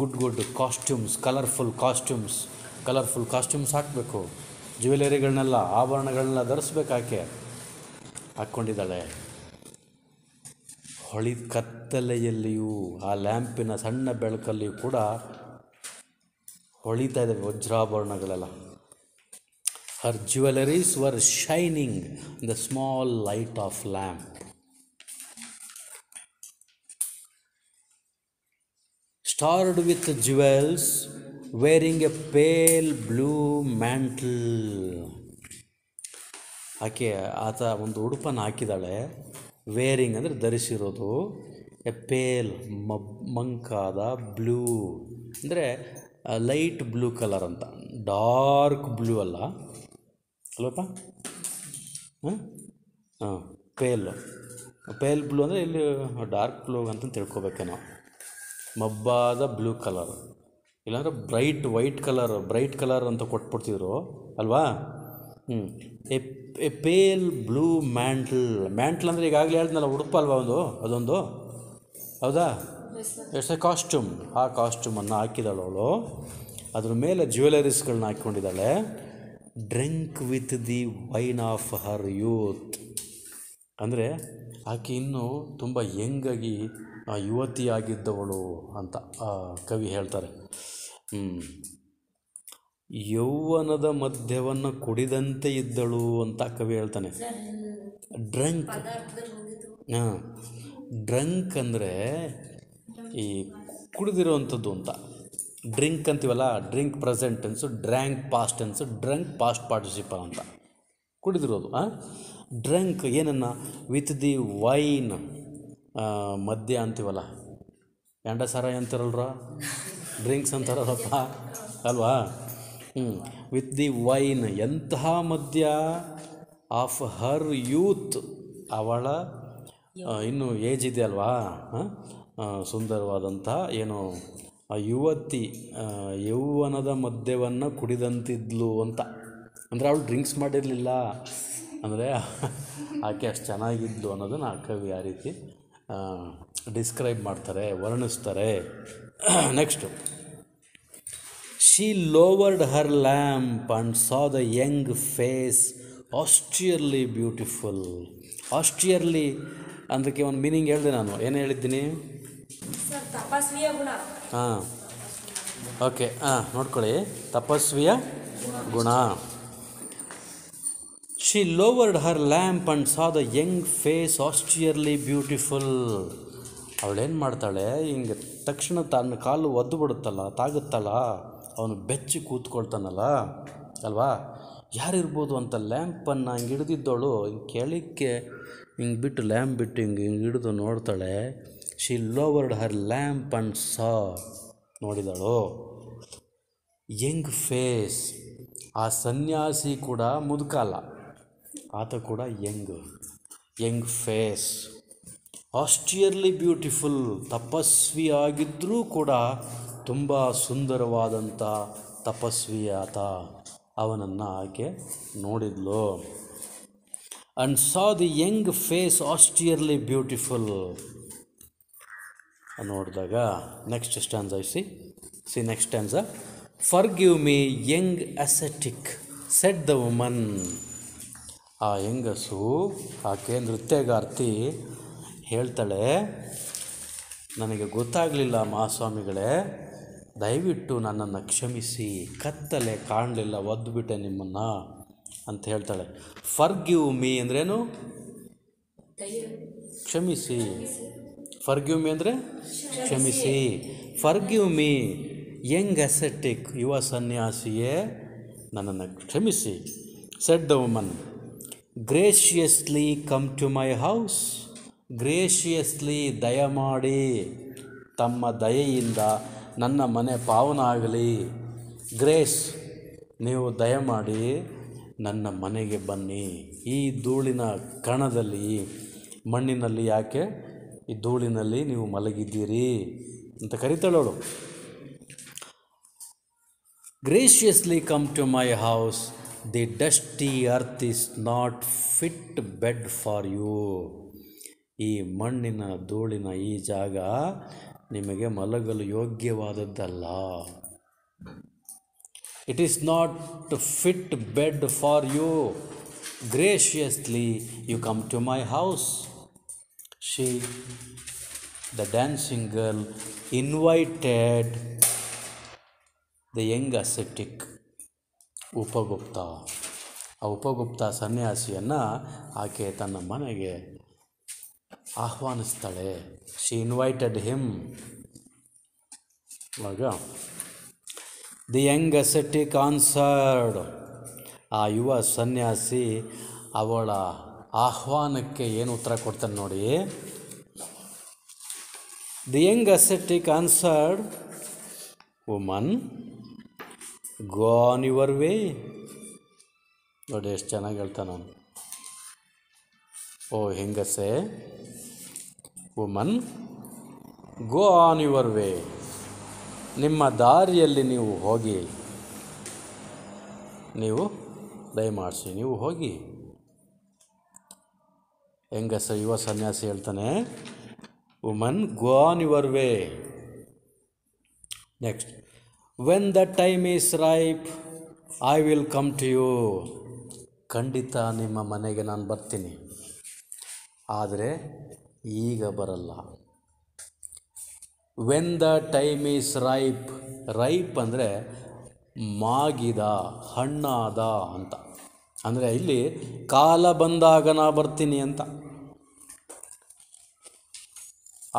good costumes, colorful costumes ಹಾಕಬೇಕು. ಜ್ಯುವೆಲರಿಗಳನ್ನೆಲ್ಲ, ಆಭರಣಗಳನ್ನೆಲ್ಲ ಧರಿಸ್ಬೇಕು. ಆಕೆ ಹಾಕ್ಕೊಂಡಿದ್ದಾಳೆ. ಕತ್ತಲೆಯಲ್ಲಿಯೂ ಆ ಲ್ಯಾಂಪಿನ ಸಣ್ಣ ಬೆಳಕಲ್ಲಿಯೂ ಕೂಡ ಹೊಳಿತಾ ಇದ್ದಾವೆ ವಜ್ರಾಭರಣಗಳೆಲ್ಲ. Her jewelries were shining in the small light of lamp. Starred with jewels, wearing a pale blue mantle. ಆತ ಒಂದು ಉಡುಪನ್ನು ಹಾಕಿದ್ದಾಳೆ. ವೇರಿಂಗ್ ಅಂದರೆ ಧರಿಸಿರೋದು. ಎ ಪೇಲ್ ಮಂಕಾದ, ಬ್ಲೂ ಅಂದರೆ ಲೈಟ್ ಬ್ಲೂ ಕಲರ್ ಅಂತ, ಡಾರ್ಕ್ ಬ್ಲೂ ಅಲ್ವಪ್ಪ. ಪೇಲ್ ಬ್ಲೂ ಅಂದರೆ ಇಲ್ಲಿ ಡಾರ್ಕ್ ಬ್ಲೂ ಅಂತ ತಿಳ್ಕೊಬೇಕೇನೋ. ಮಬ್ಬಾದ blue colour, ಇಲ್ಲಾಂದ್ರೆ ಬ್ರೈಟ್ ಕಲರ್ ಅಂತ ಕೊಟ್ಬಿಡ್ತಿದ್ರು ಅಲ್ವಾ. ಎ ಪೇಲ್ ಬ್ಲೂ ಮ್ಯಾಂಟ್ಲ್ ಅಂದರೆ ಈಗಾಗಲೇ ಹೇಳಿದ್ನಲ್ಲ, ಉಡುಪು ಅಲ್ವಾ ಅದೊಂದು, ಹೌದಾ? It's a costume. ಆ ಕಾಸ್ಟ್ಯೂಮನ್ನು ಹಾಕಿದಾಳು ಅವಳು, ಅದ್ರ ಮೇಲೆ ಜ್ಯುವೆಲರೀಸ್ಗಳನ್ನ ಹಾಕ್ಕೊಂಡಿದ್ದಾಳೆ. Drink with the wine of her youth, ಅಂದರೆ ಆಕೆ ಇನ್ನೂ ತುಂಬ ಯಂಗಾಗಿ ಯುವತಿಯಾಗಿದ್ದವಳು ಅಂತ ಕವಿ ಹೇಳ್ತಾರೆ. ಯೌವನದ ಮದ್ಯವನ್ನು ಕುಡಿದಂತೆ ಇದ್ದಳು ಅಂತ ಕವಿ ಹೇಳ್ತಾನೆ. ಡ್ರಂಕ್ ಅಂದರೆ ಈ ಕುಡಿದಿರೋವಂಥದ್ದು ಅಂತ. ಡ್ರಿಂಕ್ ಅಂತೀವಲ್ಲ, drink present tens, drank past tens, drunk past participle ಅಂತ. ಕುಡಿದಿರೋದು. ಡ್ರಂಕ್ ಏನನ್ನು? ವಿತ್ ದಿ ವೈನ್, ಮದ್ಯ ಅಂತೀವಲ್ಲ, ಎಂಡ ಸಾರಾಯಿ ಅಂತಾರಲ್ರ, ಡ್ರಿಂಕ್ಸ್ ಅಂತಾರಲ್ಲಪ್ಪ ಅಲ್ವಾ. ವಿತ್ ದಿ ವೈನ್, ಎಂತಹ ಮದ್ಯ? ಆಫ್ ಹರ್ ಯೂತ್, ಅವಳ ಇನ್ನೂ ಏಜ್ ಇದೆ ಅಲ್ವಾ, ಸುಂದರವಾದಂಥ ಏನು ಯುವತಿ, ಯೌವನದ ಮದ್ಯವನ್ನು ಕುಡಿದಂತಿದ್ಲು ಅಂತ. ಅಂದರೆ ಅವಳು ಡ್ರಿಂಕ್ಸ್ ಮಾಡಿರಲಿಲ್ಲ, ಅಂದರೆ ಆಕೆ ಅಷ್ಟು ಚೆನ್ನಾಗಿದ್ಲು ಅನ್ನೋದನ್ನು ಆ ಕವಿ ಆ ರೀತಿ ಡಿಸ್ಕ್ರೈಬ್ ಮಾಡ್ತಾರೆ, ವರ್ಣಿಸ್ತಾರೆ. Next, she lowered her lamp and saw the young face austerely beautiful. Austerely ಅದಕ್ಕೆ ಒಂದು ಮೀನಿಂಗ್ ಹೇಳಿದೆ ನಾನು. ಏನು ಹೇಳಿದ್ದೀನಿ? ಓಕೆ, ನೋಡ್ಕೊಳ್ಳಿ, ತಪಸ್ವಿಯ ಗುಣ. She lowered her lamp and saw the young face austerely beautiful. ಅವಳೇನು ಮಾಡ್ತಾಳೆ, ಹಿಂಗೆ ತಕ್ಷಣ ತನ್ನ ಕಾಲು ಒದ್ದು ಬಿಡುತ್ತಲ್ಲ, ತಾಗುತ್ತಲ್ಲ, ಅವನು ಬೆಚ್ಚಿ ಕೂತ್ಕೊಳ್ತಾನಲ್ಲ ಅಲ್ವಾ. ಯಾರಿರ್ಬೋದು ಅಂತ ಲ್ಯಾಂಪನ್ನು ಹಿಂಗೆ ಹಿಡಿದಿದ್ದವಳು ಹಿಂಗೆ ಕೆಳಕ್ಕೆ ಹಿಂಗೆ ಬಿಟ್ಟು, ಲ್ಯಾಂಪ್ ಬಿಟ್ಟು ಹಿಂಗೆ ಹಿಡಿದು ನೋಡ್ತಾಳೆ. She lowered her lamp and saw, ನೋಡಿದಳು. Young face, ಆ ಸನ್ಯಾಸಿ ಕೂಡ ಮುದುಕಲ್ಲ, ಆತ ಕೂಡ ಯಂಗ್ ಫೇಸ್. ಆಸ್ಟ್ರಿಯರ್ಲಿ ಬ್ಯೂಟಿಫುಲ್, ತಪಸ್ವಿ ಆಗಿದ್ದರೂ ಕೂಡ ತುಂಬ ಸುಂದರವಾದಂಥ ತಪಸ್ವಿ ಆತ. ಅವನನ್ನು ಆಕೆ ನೋಡಿದ್ಲು. And saw the young face austerely beautiful ನೋಡಿದಾಗ next stanza see next stanza. Forgive me young ascetic said the woman. ಆ ಹೆಂಗಸು, ಆಕೆ ನೃತ್ಯಗಾರ್ತಿ ಹೇಳ್ತಾಳೆ, ನನಗೆ ಗೊತ್ತಾಗಲಿಲ್ಲ ಮಹಾಸ್ವಾಮಿಗಳೇ, ದಯವಿಟ್ಟು ನನ್ನನ್ನು ಕ್ಷಮಿಸಿ, ಕತ್ತಲೆ ಕಾಣಲಿಲ್ಲ, ಒದ್ದುಬಿಟ್ಟೆ ನಿಮ್ಮನ್ನು ಅಂತ ಹೇಳ್ತಾಳೆ. ಫರ್ಗಿವ್ ಮೀ ಅಂದ್ರೇನು? ಕ್ಷಮಿಸಿ. ಫರ್ಗಿವ್ ಮೀ ಅಂದರೆ ಕ್ಷಮಿಸಿ. ಫರ್ಗಿವ್ ಮೀ ಯಂಗ್ ಅಸೆಟಿಕ್, ಯುವ ಸನ್ಯಾಸಿಯೇ ನನ್ನನ್ನು ಕ್ಷಮಿಸಿ. Said the woman, graciously come to my house. Graciously, ದಯಮಾಡಿ, ತಮ್ಮ ದಯೆಯಿಂದ ನನ್ನ ಮನೆ ಪಾವನ ಆಗಲಿ. ಗ್ರೇಸ್, ನೀವು ದಯಮಾಡಿ ನನ್ನ ಮನೆಗೆ ಬನ್ನಿ. ಈ ಧೂಳಿನ ಕಣದಲ್ಲಿ, ಮಣ್ಣಿನಲ್ಲಿ ಯಾಕೆ ಈ ಧೂಳಿನಲ್ಲಿ ನೀವು ಮಲಗಿದ್ದೀರಿ ಅಂತ ಕರಿತಾಳವಳು. Graciously come to my house, the dusty earth is not fit bed for you. ಈ ಮಣ್ಣಿನ ಧೂಳಿನ ಈ ಜಾಗ ನಿಮಗೆ ಮಲಗಲು ಯೋಗ್ಯವಾದದ್ದಲ್ಲ. It is not fit bed for you. Graciously you come to my house. She, the dancing girl, invited the young ascetic, Upagupta. ಆ ಉಪಗುಪ್ತ ಸನ್ಯಾಸಿಯನ್ನು ಆಕೆ ತನ್ನ ಮನೆಗೆ ಆಹ್ವಾನಿಸ್ತಾಳೆ. She invited him. ಆಗ ದಿ ಯಂಗ್ ಅಸೆಟಿಕ್ ಆನ್ಸರ್ಡ್, ಆ ಯುವ ಸನ್ಯಾಸಿ ಅವಳ ಆಹ್ವಾನಕ್ಕೆ ಏನು ಉತ್ತರ ಕೊಡ್ತಾನೆ ನೋಡಿ. The young ascetic answered, woman go on your way. ನೋಡಿ ಎಷ್ಟು ಚೆನ್ನಾಗಿ ಹೇಳ್ತಾನೆ ಅವನು. ಓ ಹೆಂಗಸೆ, woman go on your way. ನಿಮ್ಮ ದಾರಿಯಲ್ಲಿ ನೀವು ಹೋಗಿ, ನೀವು ದಯಮಾಡಿಸಿ ನೀವು ಹೋಗಿ. ಹೆಂಗಸ ಯುವ ಸನ್ಯಾಸಿ ಹೇಳ್ತಾನೆ, woman go on your way. Next, when the time is ripe I will come to you. ಖಂಡಿತ ನಿಮ್ಮ ಮನೆಗೆ ನಾನು ಬರ್ತೀನಿ, ಆದರೆ ಈಗ ಬರಲ್ಲ. When the time is ripe, ripe ಅಂದರೆ ಮಾಗಿದ, ಹಣ್ಣಾದ ಅಂತ. ಅಂದರೆ ಇಲ್ಲಿ ಕಾಲ ಬಂದಾಗ ನಾ ಬರ್ತೀನಿ ಅಂತ.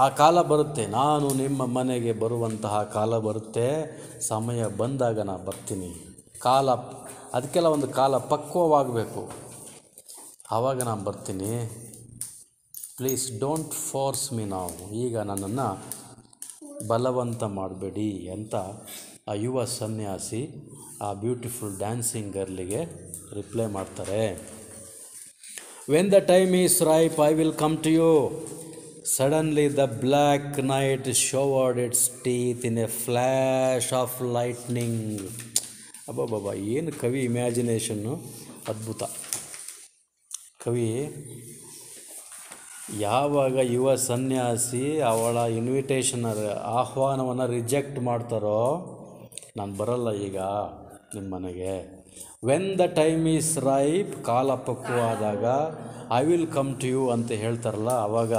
ಆ ಕಾಲ ಬರುತ್ತೆ, ನಾನು ನಿಮ್ಮ ಮನೆಗೆ ಬರುವಂತಹ ಕಾಲ ಬರುತ್ತೆ, ಸಮಯ ಬಂದಾಗ ನಾ ಬರ್ತೀನಿ. ಕಾಲ, ಅದಕ್ಕೆಲ್ಲ ಒಂದು ಕಾಲ ಪಕ್ವವಾಗಬೇಕು, ಆವಾಗ ನಾನು ಬರ್ತೀನಿ. ಪ್ಲೀಸ್ ಡೋಂಟ್ ಫೋರ್ಸ್ ಮೀ ನಾವು, ಈಗ ನನ್ನನ್ನು ಬಲವಂತ ಮಾಡಬೇಡಿ ಅಂತ ಆ ಯುವ ಸನ್ಯಾಸಿ ಆ ಬ್ಯೂಟಿಫುಲ್ ಡ್ಯಾನ್ಸಿಂಗ್ ಗರ್ಲಿಗೆ ರಿಪ್ಲೈ ಮಾಡ್ತಾರೆ. When the time is ripe I will come to you. Suddenly the black night showered its teeth in a flash of lightning. ಅಬ್ಬಬ್ಬಬ್ಬ, ಏನು ಕವಿ ಇಮ್ಯಾಜಿನೇಷನ್ನು, ಅದ್ಭುತ. ಕವಿ ಯಾವಾಗ ಯುವ ಸನ್ಯಾಸಿ ಅವಳ ಇನ್ವಿಟೇಷನ್, ಆಹ್ವಾನವನ್ನು ರಿಜೆಕ್ಟ್ ಮಾಡ್ತಾರೋ, ನಾನು ಬರಲ್ಲ ಈಗ ನಿಮ್ಮ ಮನೆಗೆ. When the time is ripe, ಕಾಲ ಪಕ್ವವಾದಾಗ I will come to you ಅಂತ ಹೇಳ್ತಾರಲ್ಲ, ಆವಾಗ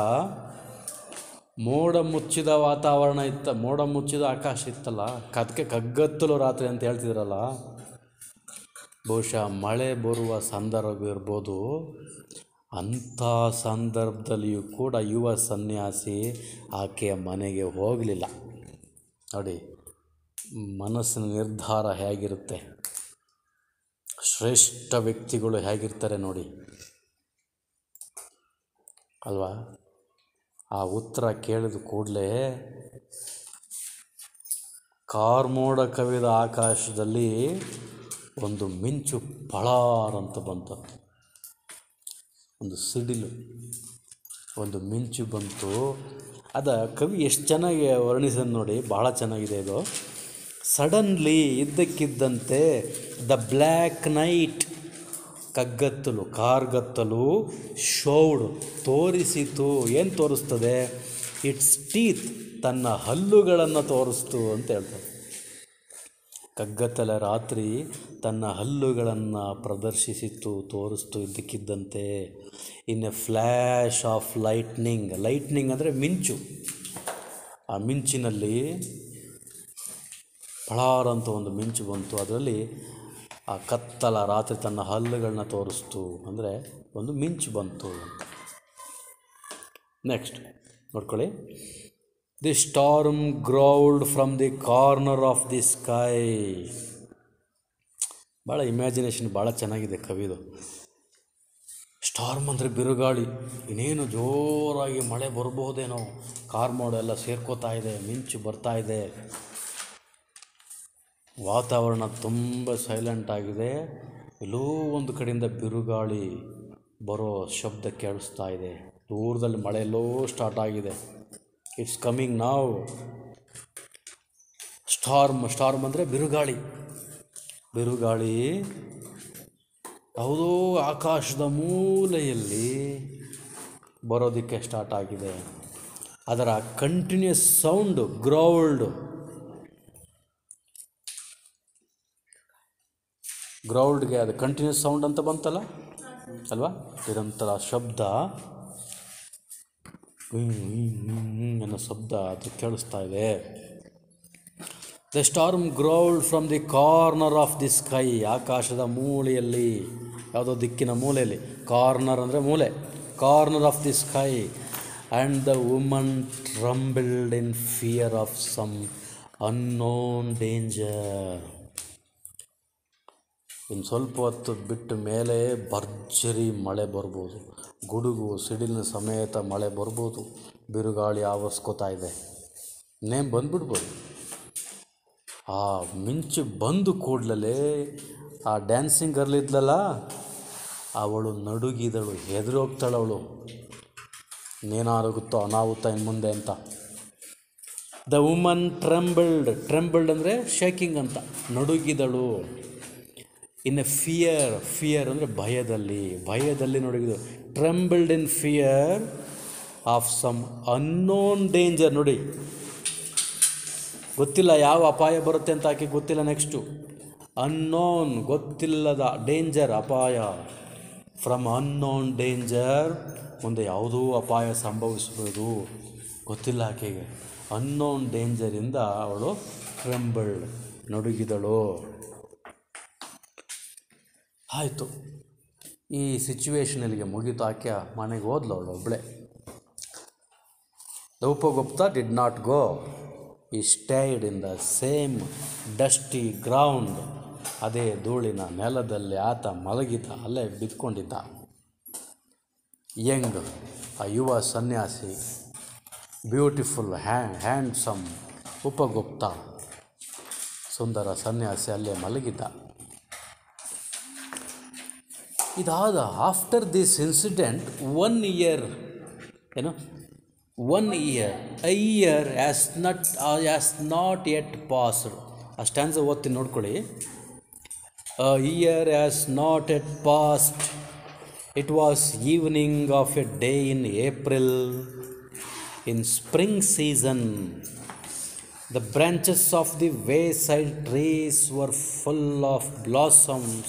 ಮೋಡ ಮುಚ್ಚಿದ ವಾತಾವರಣ ಇತ್ತು, ಮೋಡ ಮುಚ್ಚಿದ ಆಕಾಶ ಇತ್ತಲ್ಲ, ಅದಕ್ಕೆ ಕಗ್ಗತ್ತಲು ರಾತ್ರಿ ಅಂತ ಹೇಳ್ತಿದ್ರಲ್ಲ. ಬಹುಶಃ ಮಳೆ ಬರುವ ಸಂದರ್ಭ ಇರ್ಬೋದು. ಅಂಥ ಸಂದರ್ಭದಲ್ಲಿಯೂ ಕೂಡ ಯುವ ಸನ್ಯಾಸಿ ಆಕೆಯ ಮನೆಗೆ ಹೋಗಲಿಲ್ಲ. ನೋಡಿ ಮನಸ್ಸಿನ ನಿರ್ಧಾರ ಹೇಗಿರುತ್ತೆ, ಶ್ರೇಷ್ಠ ವ್ಯಕ್ತಿಗಳು ಹೇಗಿರ್ತಾರೆ ನೋಡಿ ಅಲ್ವಾ. ಆ ಉತ್ತರ ಕೇಳಿದ ಕೂಡಲೇ ಕಾರ್ಮೋಡ ಕವಿದ ಆಕಾಶದಲ್ಲಿ ಒಂದು ಮಿಂಚು ಪಳಾರಂತ ಬಂತು, ಒಂದು ಸಿಡಿಲು, ಒಂದು ಮಿಂಚು ಬಂತು. ಅದ ಕವಿ ಎಷ್ಟು ಚೆನ್ನಾಗಿ ವರ್ಣಿಸೋದು ನೋಡಿ, ಭಾಳ ಚೆನ್ನಾಗಿದೆ ಇದು. ಸಡನ್ಲಿ, ಇದ್ದಕ್ಕಿದ್ದಂತೆ, ದ ಬ್ಲ್ಯಾಕ್ ನೈಟ್, ಕಗ್ಗತ್ತಲು, ಕಾರ್ಗತ್ತಲು, ಶೋವ್ಡ್, ತೋರಿಸಿತು. ಏನು ತೋರಿಸ್ತದೆ? ಇಟ್ಸ್ ಟೀತ್, ತನ್ನ ಹಲ್ಲುಗಳನ್ನು ತೋರಿಸ್ತು ಅಂತ ಹೇಳ್ತಾರೆ. ಕಗ್ಗತ್ತಲ ರಾತ್ರಿ ತನ್ನ ಹಲ್ಲುಗಳನ್ನು ಪ್ರದರ್ಶಿಸಿತು, ತೋರಿಸ್ತು ಇದ್ದಕ್ಕಿದ್ದಂತೆ. ಇನ್ a flash of lightning, lightning ಅಂದರೆ ಮಿಂಚು. ಆ ಮಿಂಚಿನಲ್ಲಿ ಫಳಾರ್ ಅಂತ ಒಂದು ಮಿಂಚು ಬಂತು. ಅದರಲ್ಲಿ ಆ ಕತ್ತಲ ರಾತ್ರಿ ತನ್ನ ಹಲ್ಲುಗಳನ್ನ ತೋರಿಸ್ತು, ಅಂದರೆ ಒಂದು ಮಿಂಚು ಬಂತು. ನೆಕ್ಸ್ಟ್ ನೋಡ್ಕೊಳ್ಳಿ. The storm growled from the corner of the sky. ಭಾಳ ಇಮ್ಯಾಜಿನೇಷನ್ ಭಾಳ ಚೆನ್ನಾಗಿದೆ ಕವಿದು. ಸ್ಟಾರ್ಮ್ ಅಂದರೆ ಬಿರುಗಾಳಿ, ಇನ್ನೇನು ಜೋರಾಗಿ ಮಳೆ ಬರ್ಬೋದೇನೋ, ಕಾರ್ಮೋಡ ಎಲ್ಲ ಸೇರ್ಕೋತಾ ಇದೆ, ಮಿಂಚು ಬರ್ತಾ ಇದೆ, ವಾತಾವರಣ ತುಂಬ ಸೈಲೆಂಟ್ ಆಗಿದೆ. ಎಲ್ಲೋ ಒಂದು ಕಡೆಯಿಂದ ಬಿರುಗಾಳಿ ಬರೋ ಶಬ್ದ ಕೇಳಿಸ್ತಾ ಇದೆ. ದೂರದಲ್ಲಿ ಮಳೆ ಎಲ್ಲೋ ಸ್ಟಾರ್ಟ್ ಆಗಿದೆ. ಇಟ್ಸ್ ಕಮಿಂಗ್ ನಾವ್. ಸ್ಟಾರ್ಮ್ ಅಂದರೆ ಬಿರುಗಾಳಿ. ಬಿರುಗಾಳಿ ಯಾವುದೋ ಆಕಾಶದ ಮೂಲೆಯಲ್ಲಿ ಬರೋದಕ್ಕೆ ಸ್ಟಾರ್ಟ್ ಆಗಿದೆ. ಅದರ ಕಂಟಿನ್ಯೂಸ್ ಸೌಂಡು ಗ್ರೌಲ್ಡ್ಗೆ ಅದು ಕಂಟಿನ್ಯೂಸ್ ಸೌಂಡ್ ಅಂತ ಬಂತಲ್ಲ ಅಲ್ವಾ, ನಿರಂತರ ಶಬ್ದ, ಅನ್ನೋ ಶಬ್ದ ಅದು ಕೇಳಿಸ್ತಾ ಇದೆ. The storm growled from the corner of the sky, ಆಕಾಶದ ಮೂಲೆಯಲ್ಲಿ, ಯಾವುದೋ ದಿಕ್ಕಿನ ಮೂಲೆಯಲ್ಲಿ, ಕಾರ್ನರ್ ಅಂದರೆ ಮೂಲೆ, corner of the sky. And the woman trembled in fear of some unknown danger. ಇನ್ನು ಸ್ವಲ್ಪ ಹೊತ್ತು ಬಿಟ್ಟು ಮೇಲೆ ಭರ್ಜರಿ ಮಳೆ ಬರ್ಬೋದು, ಗುಡುಗು ಸಿಡಿಲಿನ ಸಮೇತ ಮಳೆ ಬರ್ಬೋದು, ಬಿರುಗಾಳಿ ಆವರಿಸ್ಕೋತಾ ಇದೆ, ಇನ್ನೇನು ಬಂದುಬಿಡ್ಬೋದು. ಆ ಮಿಂಚು ಬಂದು ಕೂಡಲೇ ಆ ಡ್ಯಾನ್ಸಿಂಗ್ ಗರ್ಲ್ ಇದ್ಲಲ್ಲ, ಅವಳು ನಡುಗಿದಳು, ಹೆದರೋಗ್ತಾಳೆ ಅವಳು, ಇನ್ನೇನಾಗುತ್ತೋ ಅನಾಹುತ ಇನ್ನು ಮುಂದೆ ಅಂತ. ದ ವುಮನ್ ಟ್ರೆಂಬಲ್ಡ್ ಅಂದರೆ ಶೇಕಿಂಗ್ ಅಂತ, ನಡುಗಿದಳು. ಇನ್ ಎ ಫಿಯರ್ ಅಂದರೆ ಭಯದಲ್ಲಿ ನಡುಗಿದಳು. Trembled in fear of some unknown danger. ನೋಡಿ, ಗೊತ್ತಿಲ್ಲ ಯಾವ ಅಪಾಯ ಬರುತ್ತೆ ಅಂತ ಆಕೆ ಗೊತ್ತಿಲ್ಲ. ನೆಕ್ಸ್ಟು ಅನ್ನೋನ್, ಗೊತ್ತಿಲ್ಲದ, ಡೇಂಜರ್ ಅಪಾಯ. ಫ್ರಮ್ ಅನ್ನೋನ್ ಡೇಂಜರ್, ಮುಂದೆ ಯಾವುದೋ ಅಪಾಯ ಸಂಭವಿಸಬಹುದು, ಗೊತ್ತಿಲ್ಲ ಆಕೆಗೆ. ಅನ್ನೋನ್ ಡೇಂಜರಿಂದ ಅವಳು ಟ್ರೆಂಬಲ್ಡ್, ನಡುಗಿದಳು. ಆಯಿತು, ಈ ಸಿಚುವೇಷನಲ್ಲಿಗೆ ಮುಗೀತು. ಆಕೆ ಮನೆಗೆ ಹೋದ್ಲು ಅವಳು ಒಬ್ಬಳೆ. Upagupta did not go. He stayed in the same dusty ground. ಅದೇ ಧೂಳಿನ ನೆಲದಲ್ಲಿ ಆತ ಮಲಗಿದ್ದ, ಅಲ್ಲೇ ಬಿದ್ದುಕೊಂಡಿದ್ದ. ಯಂಗ್, ಆ ಯುವ ಸನ್ಯಾಸಿ, ಬ್ಯೂಟಿಫುಲ್ ಹ್ಯಾಂಡ್ಸಮ್ ಉಪಗುಪ್ತ, ಸುಂದರ ಸನ್ಯಾಸಿ ಅಲ್ಲೇ ಮಲಗಿದ್ದ. ಇದಾದ ಆಫ್ಟರ್ ದಿಸ್ ಇನ್ಸಿಡೆಂಟ್ 1 year, ಏನು 1 year, a year has not yet passed. ಆ ಸ್ಟ್ಯಾನ್ಸ ಓದ್ತೀನಿ ನೋಡ್ಕೊಳ್ಳಿ. A year has not yet passed. It was evening of a day in April, in spring season. The branches of the wayside trees were full of blossoms.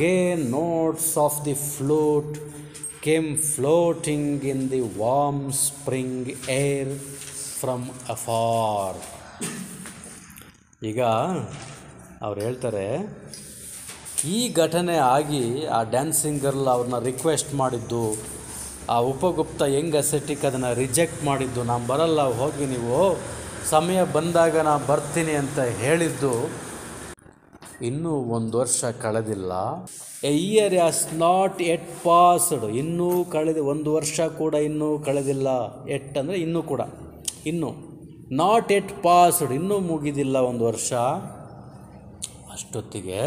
Gay notes of the flute came floating in the warm spring air from afar. ಈಗ ಅವ್ರು ಹೇಳ್ತಾರೆ, ಈ ಘಟನೆ ಆಗಿ ಆ dancing girl ಅವ್ರನ್ನ request ಮಾಡಿದ್ದು, ಆ ಉಪಗುಪ್ತ ಹೆಂಗ್ ಅಸೆಟಿಕ್ ಅದನ್ನು ರಿಜೆಕ್ಟ್ ಮಾಡಿದ್ದು, ನಾನು ಬರಲ್ಲ, ಹೋಗಿ ನೀವು ಸಮಯ ಬಂದಾಗ ನಾನು ಬರ್ತೀನಿ ಅಂತ ಹೇಳಿದ್ದು, ಇನ್ನೂ 1 ವರ್ಷ ಕಳೆದಿಲ್ಲ. A year has not yet passed. ಇನ್ನೂ 1 ವರ್ಷ ಕೂಡ ಇನ್ನೂ ಕಳೆದಿಲ್ಲ. ಎಟ್ ಅಂದರೆ ಇನ್ನೂ ಕೂಡ, ಇನ್ನೂ ನಾಟ್ ಎಟ್ ಪಾಸ್ಡ್, ಇನ್ನೂ ಮುಗಿದಿಲ್ಲ 1 ವರ್ಷ. ಅಷ್ಟೊತ್ತಿಗೆ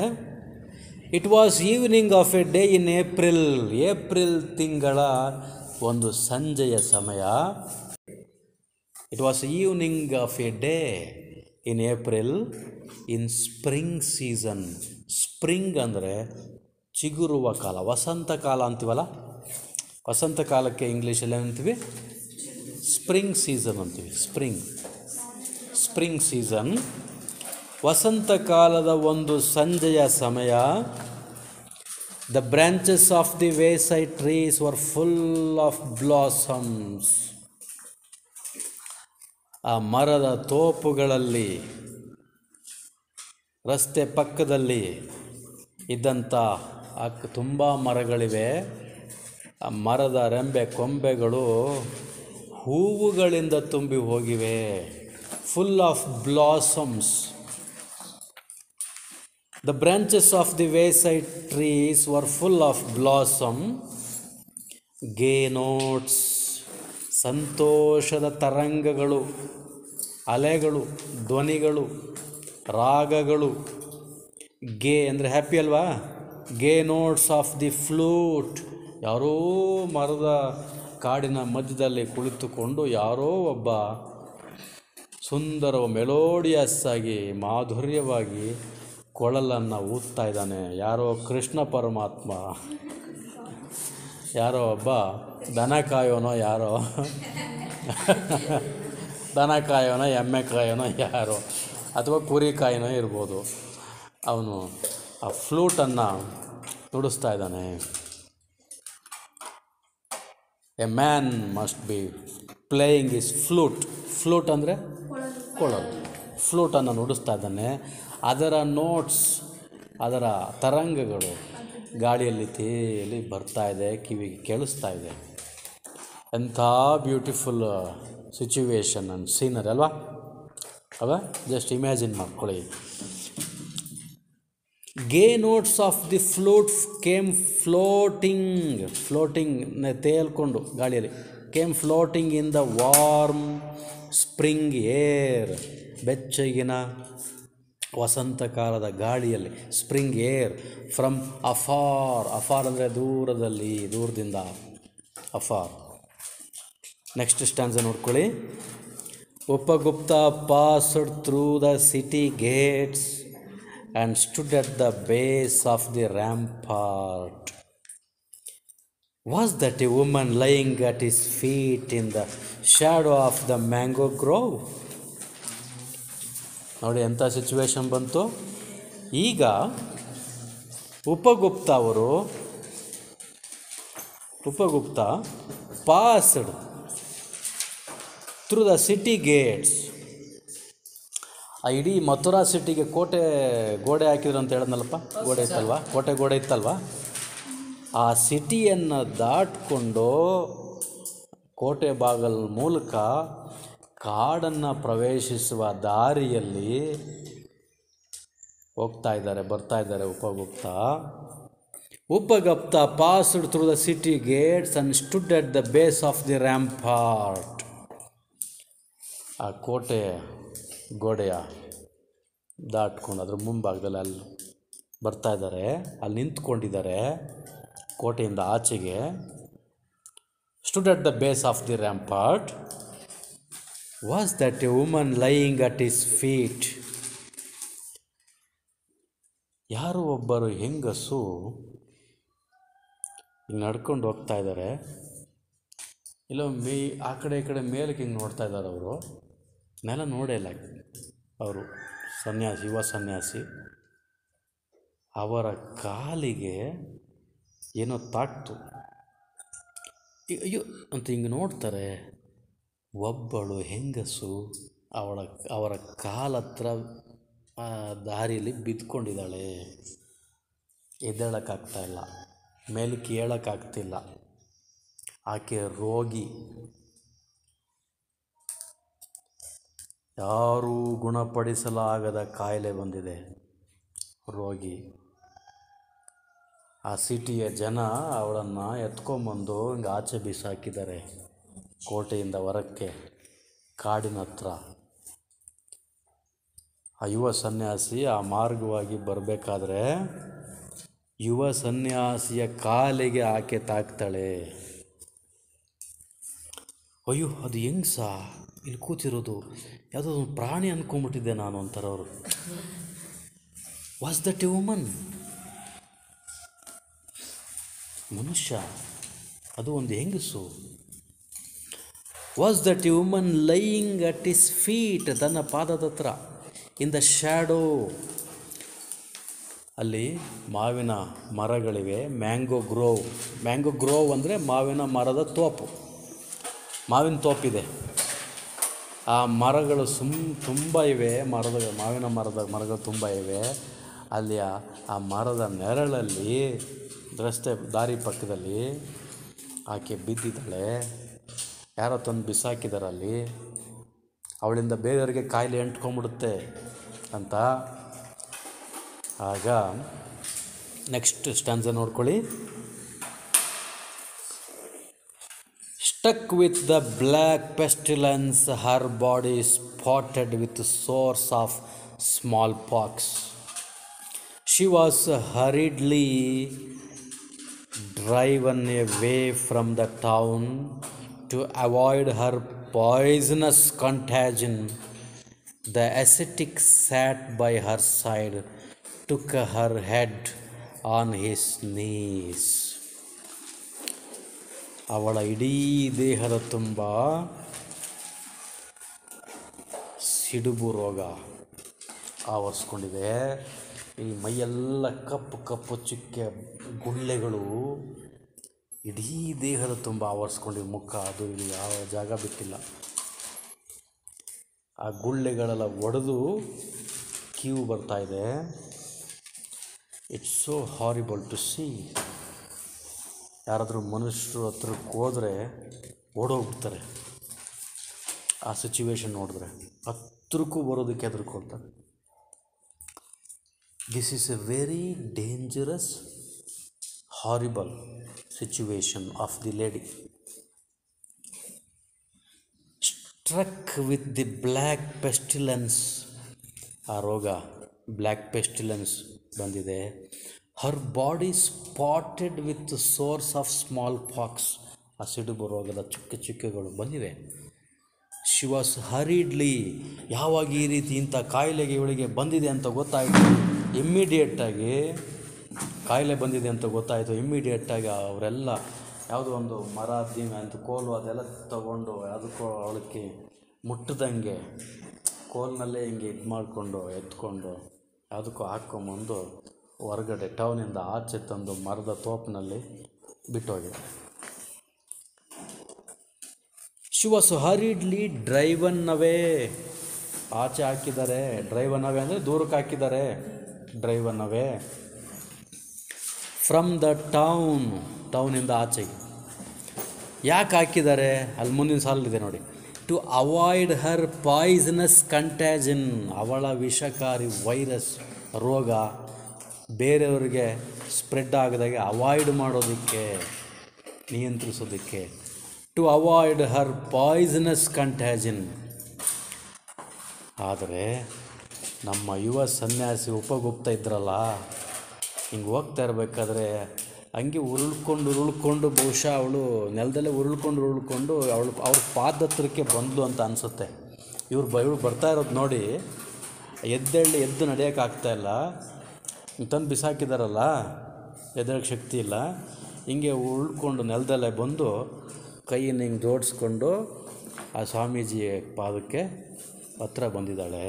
it was evening of A day in April ತಿಂಗಳ ಒಂದು ಸಂಜೆಯ ಸಮಯ. It was evening of A day in April in spring season. Spring ಅಂದರೆ ಚಿಗುರುವ ಕಾಲ, ವಸಂತ ಕಾಲ ಅಂತೀವಲ್ಲ. ವಸಂತ ಕಾಲಕ್ಕೆ ಇಂಗ್ಲೀಷಲ್ಲಿ ಏನಂತೀವಿ? ಸ್ಪ್ರಿಂಗ್ ಸೀಸನ್ ಅಂತೀವಿ. ಸ್ಪ್ರಿಂಗ್ ಸೀಸನ್, ವಸಂತ ಕಾಲದ ಒಂದು ಸಂಜೆಯ ಸಮಯ. The branches of the wayside trees were full of blossoms. ಆ ಮರದ ತೋಪುಗಳಲ್ಲಿ, ರಸ್ತೆ ಪಕ್ಕದಲ್ಲಿ ಇದ್ದಂಥ ತುಂಬ ಮರಗಳಿವೆ. ಆ ಮರದ ಕೊಂಬೆಗಳು ಹೂವುಗಳಿಂದ ತುಂಬಿ ಹೋಗಿವೆ. Full of blossoms. The branches of the wayside trees were full of blossom. Gay notes, ಸಂತೋಷದ ತರಂಗಗಳು, ಅಲೆಗಳು, ಧ್ವನಿಗಳು, ರಾಗಗಳು. ಗೇ ಅಂದರೆ ಹ್ಯಾಪಿ ಅಲ್ವಾ? ಗೇ ನೋಟ್ಸ್ ಆಫ್ ದಿ ಫ್ಲೂಟ್. ಯಾರೋ ಮರದ ಕಾಡಿನ ಮಧ್ಯದಲ್ಲಿ ಕುಳಿತುಕೊಂಡು ಯಾರೋ ಒಬ್ಬ ಸುಂದರ ಮೆಲೋಡಿಯಸ್ ಆಗಿ, ಮಾಧುರ್ಯವಾಗಿ ಕೊಳಲನ್ನು ಊದ್ತಾ ಇದ್ದಾನೆ. ಯಾರೋ ಕೃಷ್ಣ ಪರಮಾತ್ಮ, ಯಾರೋ ಒಬ್ಬ ದನ ಕಾಯೋನೋ, ದನ ಕಾಯೋನೋ, ಎಮ್ಮೆ ಕಾಯೋನೋ ಯಾರೋ, ಅಥವಾ ಕುರಿ ಕಾಯಿನೋ ಇರ್ಬೋದು. ಅವನು ಆ ಫ್ಲೂಟನ್ನು ನುಡಿಸ್ತಾ ಇದ್ದಾನೆ. A man must be playing is flute ಅಂದರೆ ಕೊಳಲು. ಫ್ಲೂಟನ್ನು ನುಡಿಸ್ತಾ ಇದ್ದಾನೆ. ಅದರ ನೋಟ್ಸ್, ಅದರ ತರಂಗಗಳು ಗಾಳಿಯಲ್ಲಿ ತೇಲಿ ಬರ್ತಾ ಇದೆ, ಕಿವಿಗೆ ಕೇಳಿಸ್ತಾ ಇದೆ. ಎಂಥ ಬ್ಯೂಟಿಫುಲ್ ಸಿಚುವೇಶನ್ ಆ್ಯಂಡ್ ಸೀನರಿ ಅಲ್ವಾ? ಜಸ್ಟ್ ಇಮ್ಯಾಜಿನ್ ಮಾಡ್ಕೊಳ್ಳಿ. Gay notes of the flute came floating ತೇಲ್ಕೊಂಡು ಗಾಳಿಯಲ್ಲಿ, came floating in the warm spring air. ಬೆಚ್ಚಗಿನ ವಸಂತ ಕಾಲದ ಗಾಳಿಯಲ್ಲಿ, ಸ್ಪ್ರಿಂಗ್ ಏರ್. ಫ್ರಮ್ ಅಫಾರ್ ಅಂದರೆ ದೂರದಿಂದ. afar. Next stanza ನೋಡ್ಕೊಳ್ಳಿ. Upagupta passed through the city gates and stood at the base of the rampart. Was that a woman lying at his feet in the shadow of the mango grove? ನೋಡಿ ಎಂಥ situation ಬಂತು. ಈಗ Upagupta passed through the city Gates. ಆ ಇಡೀ ಮಥುರಾ ಸಿಟಿಗೆ ಗೋಡೆ ಹಾಕಿದ್ರು ಅಂತ ಹೇಳಿದ್ನಲ್ಲಪ್ಪ, ಗೋಡೆ ಇತ್ತಲ್ವ, ಆ ಸಿಟಿಯನ್ನು ದಾಟ್ಕೊಂಡು ಕೋಟೆ ಬಾಗಲ್ ಮೂಲಕ ಕಾಡನ್ನು ಪ್ರವೇಶಿಸುವ ದಾರಿಯಲ್ಲಿ ಬರ್ತಾ ಇದ್ದಾರೆ Upagupta passed through the city gates and stood at the base of the rampart. ಆ ಕೋಟೆ ಗೋಡೆಯ ದಾಟ್ಕೊಂಡು ಅದ್ರ ಮುಂಭಾಗದಲ್ಲಿ ಅಲ್ಲಿ ಬರ್ತಾ ಇದ್ದಾರೆ, ಅಲ್ಲಿ ನಿಂತ್ಕೊಂಡಿದ್ದಾರೆ ಕೋಟೆಯಿಂದ ಆಚೆಗೆ. Stood at the base of the rampart. Was that a woman lying at his feet. ಯಾರೋ ಒಬ್ಬರು ಹೆಂಗಸು ಹಿಂಗೆ ನಡ್ಕೊಂಡು ಹೋಗ್ತಾ ಇದ್ದಾರೆ. ಇಲ್ಲ ಆ ಕಡೆ ಈ ಕಡೆ ಮೇಲಕ್ಕೆ ಹಿಂಗೆ ನೋಡ್ತಾ ಇದ್ದಾರೆ. ಅವರು ನೆಲ ನೋಡೇ ಇಲ್ಲ. ಅವರು ಯುವ ಸನ್ಯಾಸಿ. ಅವರ ಕಾಲಿಗೆ ಏನೋ ತಾಕ್ತು. ಅಯ್ಯೋ ಅಂತ ಹಿಂಗೆ ನೋಡ್ತಾರೆ. ಒಬ್ಬಳು ಹೆಂಗಸು ಅವರ ಕಾಲತ್ರ ದಾರಿಯಲ್ಲಿ ಬಿದ್ದುಕೊಂಡಿದ್ದಾಳೆ. ಎದ್ದೇಳೋಕ್ಕಾಗ್ತಾಯಿಲ್ಲ, ಮೇಲಕ್ಕೆ ಏಳೋಕ್ಕಾಗ್ತಿಲ್ಲ. ಆಕೆ ರೋಗಿ, ಯಾರೂ ಗುಣಪಡಿಸಲಾಗದ ಕಾಯಿಲೆ ಬಂದಿದೆ, ರೋಗಿ. ಆ ಸಿಟಿಯ ಜನ ಅವಳನ್ನು ಎತ್ಕೊಂಬಂದು ಹಿಂಗೆ ಆಚೆ ಬಿಸಾಕಿದ್ದಾರೆ ಕೋಟೆಯಿಂದ ಹೊರಕ್ಕೆ, ಕಾಡಿನ ಹತ್ರ. ಆ ಯುವ ಸನ್ಯಾಸಿ ಆ ಮಾರ್ಗವಾಗಿ ಬರಬೇಕಾದ್ರೆ ಯುವ ಸನ್ಯಾಸಿಯ ಕಾಲಿಗೆ ಆಕೆ ತಾಕ್ತಾಳೆ. ಅಯ್ಯೋ ಅದು ಹೆಂಗ್ಸ ಇಲ್ಲಿ ಕೂತಿರೋದು, ಯಾವುದೋ ಒಂದು ಪ್ರಾಣಿ ಅಂದ್ಕೊಂಡ್ಬಿಟ್ಟಿದ್ದೆ ನಾನು ಅಂತಾರೆ ಅವರು. Was that a woman? ಮನುಷ್ಯ, ಅದು ಒಂದು ಹೆಂಗಸು. Was that a woman lying at his feet, ತನ್ನ ಪಾದದ ಹತ್ರ. ಇನ್ ದ ಶ್ಯಾಡೋ, ಅಲ್ಲಿ ಮಾವಿನ ಮರಗಳಿವೆ. ಮ್ಯಾಂಗೋ ಗ್ರೋವ್ ಅಂದರೆ ಮಾವಿನ ಮರದ ತೋಪು, ಮಾವಿನ ತೋಪಿದೆ. ಆ ಮರಗಳು ತುಂಬ ಇವೆ, ಮಾವಿನ ಮರಗಳು ತುಂಬ ಇವೆ. ಅಲ್ಲಿ ಆ ಮರದ ನೆರಳಲ್ಲಿ ರಸ್ತೆ ದಾರಿ ಪಕ್ಕದಲ್ಲಿ ಆಕೆ ಬಿದ್ದಿದ್ದಾಳೆ. ಯಾರೋ ತಂದು ಬಿಸಾಕಿದ್ದಾರೆ ಅಲ್ಲಿ. ಅವಳಿಂದ ಬೇರೆಯವರಿಗೆ ಕಾಯಿಲೆ ಅಂಟ್ಕೊಂಡ್ಬಿಡುತ್ತೆ ಅಂತ. ಆಗ ನೆಕ್ಸ್ಟ್ ಸ್ಟ್ಯಾನ್ಸ ನೋಡ್ಕೊಳ್ಳಿ. Stuck with the black pestilence, her body spotted with sores of smallpox. She was hurriedly driven away from the town to avoid her poisonous contagion. The ascetic sat by her side, took her head on his knees. ಅವಳ ಇಡೀ ದೇಹದ ತುಂಬ ಸಿಡುಬು ರೋಗ ಆವರಿಸ್ಕೊಂಡಿದೆ. ಈ ಮೈಯೆಲ್ಲ ಕಪ್ಪು ಚುಕ್ಕೆ ಗುಳ್ಳೆಗಳು ಇಡೀ ದೇಹದ ತುಂಬ ಆವರಿಸ್ಕೊಂಡಿವೆ. ಮುಖ ಅದು ಇದು ಯಾವ ಜಾಗ ಬಿಟ್ಟಿಲ್ಲ. ಆ ಗುಳ್ಳೆಗಳೆಲ್ಲ ಒಡೆದು ಕೀವು ಬರ್ತಾ ಇದೆ. It's so horrible to see. ಯಾರಾದರೂ ಮನುಷ್ಯರು ಹತ್ರಕ್ಕೆ ಹೋದರೆ ಓಡೋಗ್ಬಿಡ್ತಾರೆ. ಆ ಸಿಚುವೇಶನ್ ನೋಡಿದ್ರೆ ಹತ್ರಕ್ಕೂ ಬರೋದಕ್ಕೆ ಹೆದರ್ಕೊಳ್ತಾರೆ. This is a very dangerous, horrible situation of the lady. Struck with the black pestilence, ಆ ರೋಗ ಬ್ಲ್ಯಾಕ್ ಪೆಸ್ಟಿಲೆನ್ಸ್ ಬಂದಿದೆ. Her body spotted with sores of smallpox, ಆ ಸಿಡುಬು ರೋಗದ ಚುಕ್ಕೆಗಳು ಬಂದಿವೆ. She was hurriedly. ಯಾವಾಗ ಈ ರೀತಿ ಇಂಥ ಕಾಯಿಲೆಗೆ ಇವಳಿಗೆ ಬಂದಿದೆ ಅಂತ ಗೊತ್ತಾಯಿತು, ಇಮ್ಮಿಡಿಯೇಟಾಗಿ ಕಾಯಿಲೆ ಬಂದಿದೆ ಅಂತ ಗೊತ್ತಾಯಿತು, ಇಮ್ಮಿಡಿಯೇಟಾಗಿ ಅವರೆಲ್ಲ ಯಾವುದೋ ಒಂದು ಮರ ದಿನ ಅಂತ ಕೋಲು ಅದೆಲ್ಲ ತಗೊಂಡು ಅದಕ್ಕೂ ಅವಳಿಗೆ ಮುಟ್ಟದಂಗೆ ಕೋಲ್ನಲ್ಲೇ ಹಿಂಗೆ ಇದು ಮಾಡಿಕೊಂಡು ಎತ್ಕೊಂಡು ಯಾವುದಕ್ಕೂ ಹಾಕ್ಕೊಂಬಂದು ಹೊರಗಡೆ ಟೌನಿಂದ ಆಚೆ ತಂದು ಮರದ ತೋಪಿನಲ್ಲಿ ಬಿಟ್ಟೋಗಿದೆ. She was hurriedly driven away. ಆಚೆ ಹಾಕಿದ್ದಾರೆ. ಡ್ರೈವನ್ ಅವೇ ಅಂದರೆ ದೂರಕ್ಕೆ ಹಾಕಿದ್ದಾರೆ. ಡ್ರೈವನ್ ಅವೇ ಫ್ರಮ್ ದ ಟೌನಿಂದ ಆಚೆಗೆ. ಯಾಕೆ ಹಾಕಿದ್ದಾರೆ? ಅಲ್ಲಿ ಮುಂದಿನ ಸಾಲಿದೆ ನೋಡಿ. To avoid her poisonous contagion. ಅವಳ ವಿಷಕಾರಿ ವೈರಸ್ ರೋಗ ಬೇರೆಯವರಿಗೆ ಸ್ಪ್ರೆಡ್ ಆಗದಾಗೆ ಅವಾಯ್ಡ್ ಮಾಡೋದಕ್ಕೆ, ನಿಯಂತ್ರಿಸೋದಕ್ಕೆ. To avoid her poisonous contagion. ಆದರೆ ನಮ್ಮ ಯುವ ಸನ್ಯಾಸಿ ಉಪಗುಪ್ತ ಇದ್ರಲ್ಲ, ಹಿಂಗೆ ಹೋಗ್ತಾ ಇರಬೇಕಾದ್ರೆ ಹಂಗೆ ಉರುಳ್ಕೊಂಡು ಬಹುಶಃ ಅವಳು ನೆಲದಲ್ಲೇ ಉರುಳ್ಕೊಂಡು ಅವ್ರ ಪಾದ ಹತ್ರಕ್ಕೆ ಬಂದ್ಲು ಅಂತ ಅನಿಸುತ್ತೆ. ಇವಳು ಬರ್ತಾ ಇರೋದು ನೋಡಿ, ಎದ್ದು ನಡೆಯೋಕ್ಕಾಗ್ತಾಯಿಲ್ಲ, ತಂದು ಬಿಸಾಕಿದಾರಲ್ಲ, ಎದ್ದೇಳಕ್ಕೆ ಶಕ್ತಿ ಇಲ್ಲ, ಹಿಂಗೆ ಉಳ್ಕೊಂಡು ನೆಲದಲ್ಲೇ ಬಂದು ಕೈಯನ್ನು ಹಿಂಗೆ ಜೋಡಿಸ್ಕೊಂಡು ಆ ಸ್ವಾಮೀಜಿ ಪಾದಕ್ಕೆ ಹತ್ರ ಬಂದಿದ್ದಾಳೆ.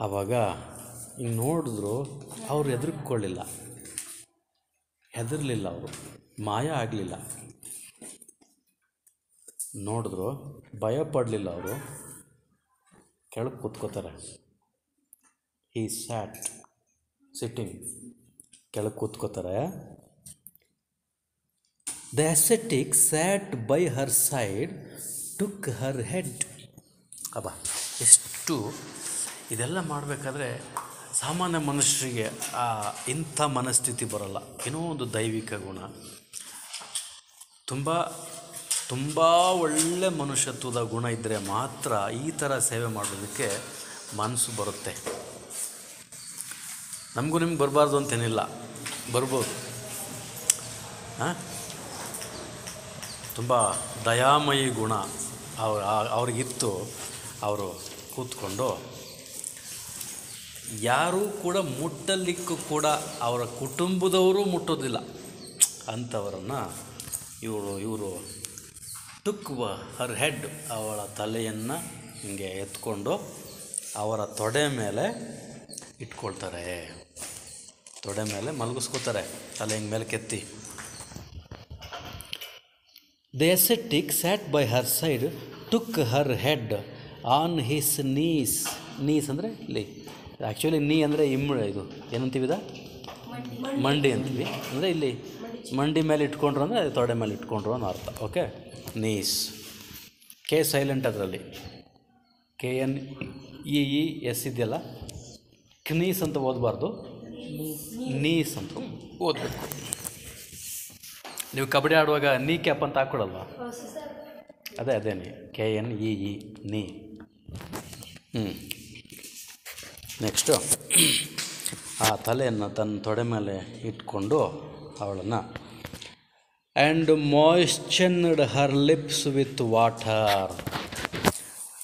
ಆವಾಗ ಹಿಂಗೆ ನೋಡಿದ್ರು, ಅವರು ಹೆದರಲಿಲ್ಲ, ಅವರು ಮಾಯ ಆಗಲಿಲ್ಲ. ನೋಡಿದ್ರು, ಭಯ ಪಡಲಿಲ್ಲ. ಅವರು ಕೆಳಗೆ ಕೂತ್ಕೋತಾರೆ. ಹೀ ಸ್ಯಾಟ್ ಸಿಟ್ಟಿಂಗ್, ಕೆಳಗೆ ಕೂತ್ಕೋತಾರೆ. The ascetic sat by her side, took her head. ಅಬ್ಬಾ, ಎಷ್ಟು ಇದೆಲ್ಲ ಮಾಡಬೇಕಾದ್ರೆ ಸಾಮಾನ್ಯ ಮನುಷ್ಯರಿಗೆ ಇಂಥ ಮನಸ್ಥಿತಿ ಬರೋಲ್ಲ. ಏನೋ ಒಂದು ದೈವಿಕ ಗುಣ, ತುಂಬ ಒಳ್ಳೆ ಮನುಷ್ಯತ್ವದ ಗುಣ ಇದ್ದರೆ ಮಾತ್ರ ಈ ಥರ ಸೇವೆ ಮಾಡೋದಕ್ಕೆ ಮನಸ್ಸು ಬರುತ್ತೆ. ನಮಗೂ ನಿಮ್ಗೆ ಬರಬಾರ್ದು ಅಂತೇನಿಲ್ಲ, ಬರ್ಬೋದು. ತುಂಬ ದಯಾಮಯಿ ಗುಣ ಅವ್ರಿಗಿತ್ತು. ಅವರು ಕೂತ್ಕೊಂಡು ಯಾರೂ ಕೂಡ ಮುಟ್ಟಲಿಕ್ಕೂ ಕೂಡ ಅವರ ಕುಟುಂಬದವರು ಮುಟ್ಟೋದಿಲ್ಲ ಅಂಥವರನ್ನು ಇವರು ಟುಕ್ ಹರ್ ಹೆಡ್, ಅವಳ ತಲೆಯನ್ನು ಹಿಂಗೆ ಎತ್ಕೊಂಡು ಅವರ ತೊಡೆ ಮೇಲೆ ಇಟ್ಕೊಳ್ತಾರೆ. ತೊಡೆ ಮೇಲೆ ಮಲಗಿಸ್ಕೋತಾರೆ, ತಲೆ ಹಿಂಗೆ ಮೇಲೆ ಕೆತ್ತಿ. The ascetic sat by her side, took her head on his knees. Knees ಅಂದರೆ ಇಲ್ಲಿ ಆ್ಯಕ್ಚುಲಿ ನೀ ಅಂದರೆ ಇದು ಏನಂತೀವಿ, ಮಂಡಿ ಅಂತೀವಿ. ಅಂದರೆ ಇಲ್ಲಿ ಮಂಡಿ ಮೇಲೆ ಇಟ್ಕೊಂಡ್ರು ಅಂದರೆ ಅದು ತೊಡೆ ಮೇಲೆ ಇಟ್ಕೊಂಡ್ರು ಅನ್ನೋ ಅರ್ಥ. Okay, knees. ಕೆ ಸೈಲೆಂಟ್ ಅದರಲ್ಲಿ, KNEES ಇದೆಯಲ್ಲ, ಕ್ನೀಸ್ ಅಂತ ಓದಬಾರ್ದು, ನೀಸ್ ಅಂತ ಓದಬೇಕು. ನೀವು ಕಬಡ್ಡಿ ಆಡುವಾಗ ನೀ ಕ್ಯಾಪ್ ಅಂತ ಹಾಕ್ಕೊಡಲ್ವ? ಅದೇ KNEE, ನೀ. ನೆಕ್ಸ್ಟು ಆ ತಲೆಯನ್ನು ತನ್ನ ತೊಡೆ ಮೇಲೆ ಇಟ್ಕೊಂಡು ಅವಳನ್ನು and moistured her lips with water.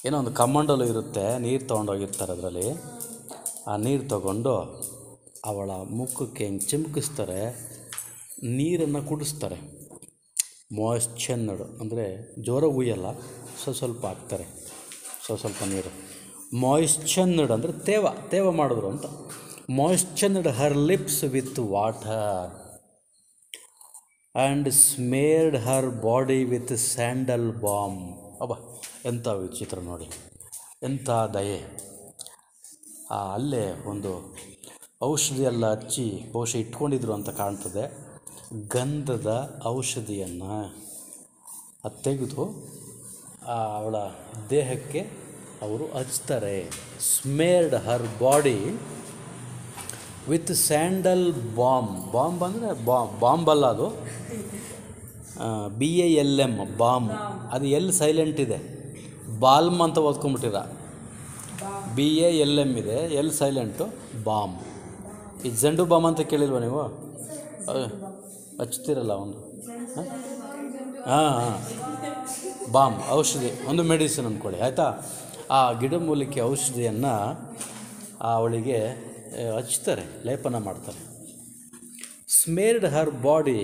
ಏನೋ ಒಂದು ಕಮಂಡಲು ಇರುತ್ತೆ, ನೀರು ತೊಗೊಂಡೋಗಿರ್ತಾರೆ ಅದರಲ್ಲಿ. ಆ ನೀರು ತಗೊಂಡು ಅವಳ ಮುಖಕ್ಕೆ ಹಿಂಗೆ ಚಿಮ್ಕಿಸ್ತಾರೆ, ನೀರನ್ನು ಕುಡಿಸ್ತಾರೆ. ಮಾಯ್ಶ್ಚರ್ಡ್ ಅಂದರೆ ಜೋರಾಗಿ ಉಯ್ಯಲ್ಲ, ಸ್ವಲ್ಪ ಹಾಕ್ತಾರೆ, ಸ್ವಲ್ಪ ನೀರು. ಮಾಯ್ಶ್ಚರ್ಡ್ ಅಂದರೆ ತೇವ ಮಾಡಿದ್ರು ಅಂತ. Moistured her lips with water and smeared her body with sandal balm. ಅಬ್ಬಾ, ಎಂಥ ವಿಚಿತ್ರ ನೋಡಿ, ಎಂಥ ದಯೆ. ಅಲ್ಲೇ ಒಂದು ಔಷಧಿ ಎಲ್ಲ ಹಚ್ಚಿ ಬಹುಶಃ ಇಟ್ಕೊಂಡಿದ್ರು ಅಂತ ಕಾಣ್ತದೆ. ಗಂಧದ ಔಷಧಿಯನ್ನು ಅದು ತೆಗೆದು ಅವಳ ದೇಹಕ್ಕೆ ಅವರು ಹಚ್ತಾರೆ. ಸ್ಮೇರ್ಡ್ her body with sandal bomb ಅಂದರೆ ಬಾಂಬಲ್ಲ, ಅದು BALM, ಬಾಮ್. ಅದು ಎಲ್ಲಿ ಸೈಲೆಂಟ್ ಇದೆ, ಬಾಲ್ಮ್ ಅಂತ ಓದ್ಕೊಂಬಿಟ್ಟಿರ. BALM ಇದೆ, ಎಲ್ಲಿ ಸೈಲೆಂಟು, ಬಾಮ್. ಈ ಜಂಡು ಬಾಮ್ ಅಂತ ಕೇಳಿಲ್ವ ನೀವು? ಹಚ್ತಿರಲ್ಲ ಒಂದು ಹಾಂ ಬಾಮ್ ಔಷಧಿ, ಒಂದು ಮೆಡಿಸಿನ್ ಅಂದ್ಕೊಳ್ಳಿ ಆಯಿತಾ. ಆ ಗಿಡಮೂಲಿಕೆ ಔಷಧಿಯನ್ನು ಅವಳಿಗೆ ಹಚ್ತಾರೆ, ಲೇಪನ ಮಾಡ್ತಾರೆ. Smeared her body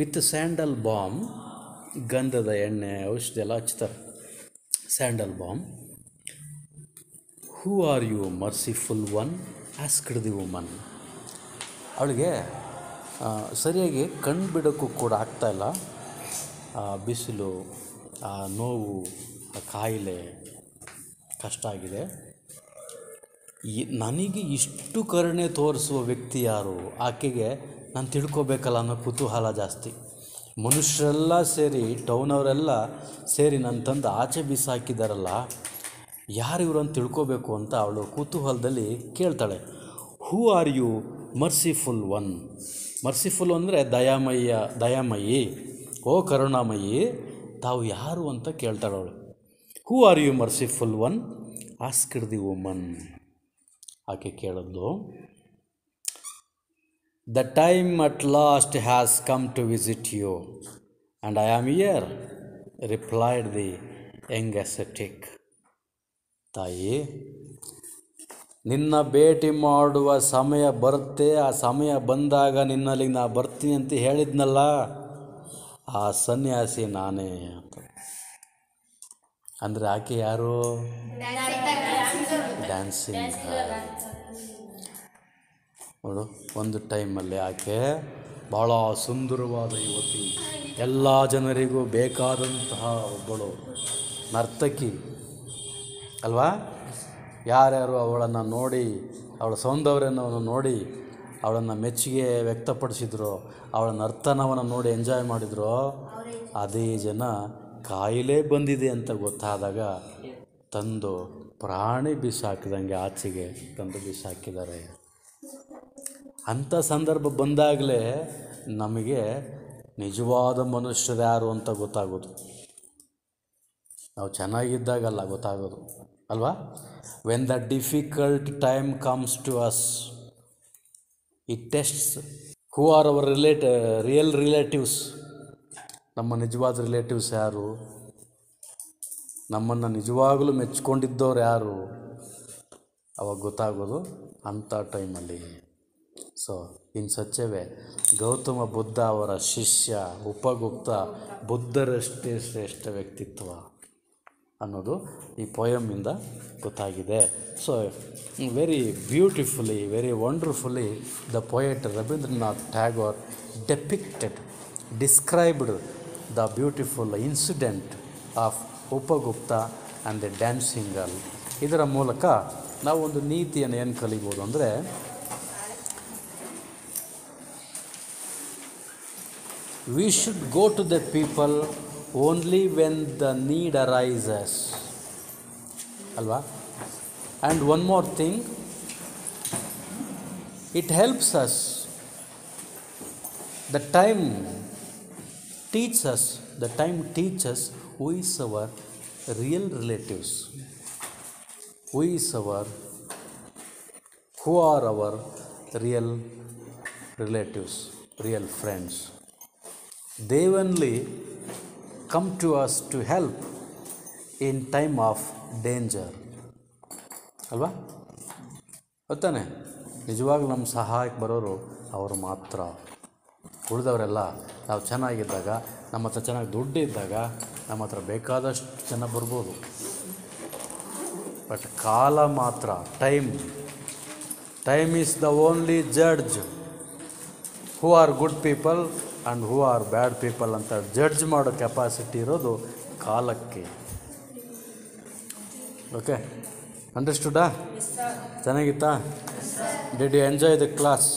with sandal balm, ಗಂಧದ ಎಣ್ಣೆ ಔಷಧಿ ಎಲ್ಲ ಹಚ್ತಾರೆ, sandal balm. Who are you merciful one asked the woman. ಅವಳಿಗೆ ಸರಿಯಾಗಿ ಕಣ್ಣು ಬಿಡೋಕ್ಕೂ ಕೂಡ ಆಗ್ತಾಯಿಲ್ಲ. ಬಿಸಿಲು, ನೋವು, ಕಾಯಿಲೆ ಕಷ್ಟ ಆಗಿದೆ. ನನಗೆ ಇಷ್ಟು ಕರುಣೆ ತೋರಿಸುವ ವ್ಯಕ್ತಿ ಯಾರು, ಆಕೆಗೆ ನಾನು ತಿಳ್ಕೊಬೇಕಲ್ಲ ಅನ್ನೋ ಕುತೂಹಲ ಜಾಸ್ತಿ. ಮನುಷ್ಯರೆಲ್ಲ ಸೇರಿ, ಟೌನವರೆಲ್ಲ ಸೇರಿ ನನ್ನ ತಂದು ಆಚೆ ಬಿಸಾಕಿದಾರಲ್ಲ, ಯಾರು ಇವರು ಅಂತ ತಿಳ್ಕೊಬೇಕು ಅಂತ ಅವಳು ಕುತೂಹಲದಲ್ಲಿ ಕೇಳ್ತಾಳೆ. Who are you merciful one. Merciful ಅಂದರೆ ದಯಾಮಯಿ, ಓ ಕರುಣಾಮಯಿ, ತಾವು ಯಾರು ಅಂತ ಕೇಳ್ತಾಳೆ ಅವಳು. Who are you merciful one asked the woman. ಆಕೆ ಕೇಳಿದ್ಲು. The time at last has come to visit you and I am here, replied the young ascetic. ತಾಯಿ, ನಿನ್ನ ಭೇಟಿ ಮಾಡುವ ಸಮಯ ಬರುತ್ತೆ, ಆ ಸಮಯ ಬಂದಾಗ ನಿನ್ನಲ್ಲಿಗೆ ನಾ ಬರ್ತೀನಿ ಅಂತ ಹೇಳಿದ್ನಲ್ಲ, ಆ ಸನ್ಯಾಸಿ ನಾನೇ ಅಂತ. ಅಂದರೆ ಆಕೆ ಯಾರು? ಡ್ಯಾನ್ಸಿಂಗ್. ನೋಡು, ಒಂದು ಟೈಮಲ್ಲಿ ಆಕೆ ಭಾಳ ಸುಂದರವಾದ ಯುವತಿ, ಎಲ್ಲ ಜನರಿಗೂ ಬೇಕಾದಂತಹ ಒಬ್ಬಳು ನರ್ತಕಿ ಅಲ್ವಾ. ಯಾರ್ಯಾರು ಅವಳನ್ನು ನೋಡಿ, ಅವಳ ಸೌಂದರ್ಯವನ್ನು ನೋಡಿ ಅವಳನ್ನು ಮೆಚ್ಚುಗೆ ವ್ಯಕ್ತಪಡಿಸಿದ್ರು, ಅವಳ ನರ್ತನವನ್ನು ನೋಡಿ ಎಂಜಾಯ್ ಮಾಡಿದ್ರು, ಅದೇ ಜನ ಕಾಯಿಲೆ ಬಂದಿದೆ ಅಂತ ಗೊತ್ತಾದಾಗ ತಂದು ಪ್ರಾಣಿ ಬಿಸಾಕಿದಂಗೆ ಆಚೆಗೆ ತಂದು ಬಿಸಾಕಿದ್ದಾರೆ. ಅಂಥ ಸಂದರ್ಭ ಬಂದಾಗಲೇ ನಮಗೆ ನಿಜವಾದ ಮನುಷ್ಯರು ಯಾರು ಅಂತ ಗೊತ್ತಾಗೋದು. ನಾವು ಚೆನ್ನಾಗಿದ್ದಾಗಲ್ಲ ಗೊತ್ತಾಗೋದು ಅಲ್ವಾ. When the difficult time comes to us, it tests who are our real relatives. ನಮ್ಮ ನಿಜವಾದ ರಿಲೇಟಿವ್ಸ್ ಯಾರು, ನಮ್ಮನ್ನು ನಿಜವಾಗಲೂ ಮೆಚ್ಕೊಂಡಿದ್ದವ್ರು ಯಾರು, ಅವಾಗ ಗೊತ್ತಾಗೋದು ಅಂಥ ಟೈಮಲ್ಲಿ. So in such A way Gautama Buddha ಅವರ ಶಿಷ್ಯ ಉಪಗುಪ್ತ ಬುದ್ಧರಷ್ಟೇ ಶ್ರೇಷ್ಠ ವ್ಯಕ್ತಿತ್ವ ಅನ್ನೋದು ಈ ಪೊಯಮಿಂದ ಗೊತ್ತಾಗಿದೆ. So very beautifully, very wonderfully the poet Rabindranath Tagore described the beautiful incident of Upagupta and the dancing girl. ಇದರ ಮೂಲಕ ನಾವು ಒಂದು ನೀತಿಯನ್ನು ಏನು ಕಲಿಬೋದು ಅಂದರೆ, we should go to the people only when the need arises ಅಲ್ವಾ. And one more thing, it helps us, the time teaches who is our real relatives, who are our real relatives, real friends. They only come to us to help in time of danger ಅಲ್ವಾ. ಗೊತ್ತಾನೆ, ನಿಜವಾಗ್ಲೂ ನಮ್ಮ ಸಹಾಯಕ್ಕೆ ಬರೋರು ಅವರು ಮಾತ್ರ. ಉಳಿದವರೆಲ್ಲ ನಾವು ಚೆನ್ನಾಗಿದ್ದಾಗ, ನಮ್ಮ ಹತ್ರ ಚೆನ್ನಾಗಿ ದುಡ್ಡು ಇದ್ದಾಗ ನಮ್ಮ ಹತ್ರ ಬೇಕಾದಷ್ಟು ಜನ ಬರ್ಬೋದು, ಬಟ್ ಕಾಲ ಮಾತ್ರ, time is the only judge who are good people and who are bad people ಅಂತ ಜಡ್ಜ್ ಮಾಡೋ ಕೆಪಾಸಿಟಿ ಇರೋದು ಕಾಲಕ್ಕೆ. ಓಕೆ, ಅಂಡರ್ಸ್ಟುಡಾ? ಚೆನ್ನಾಗಿತ್ತಾ? Did you enjoy the class?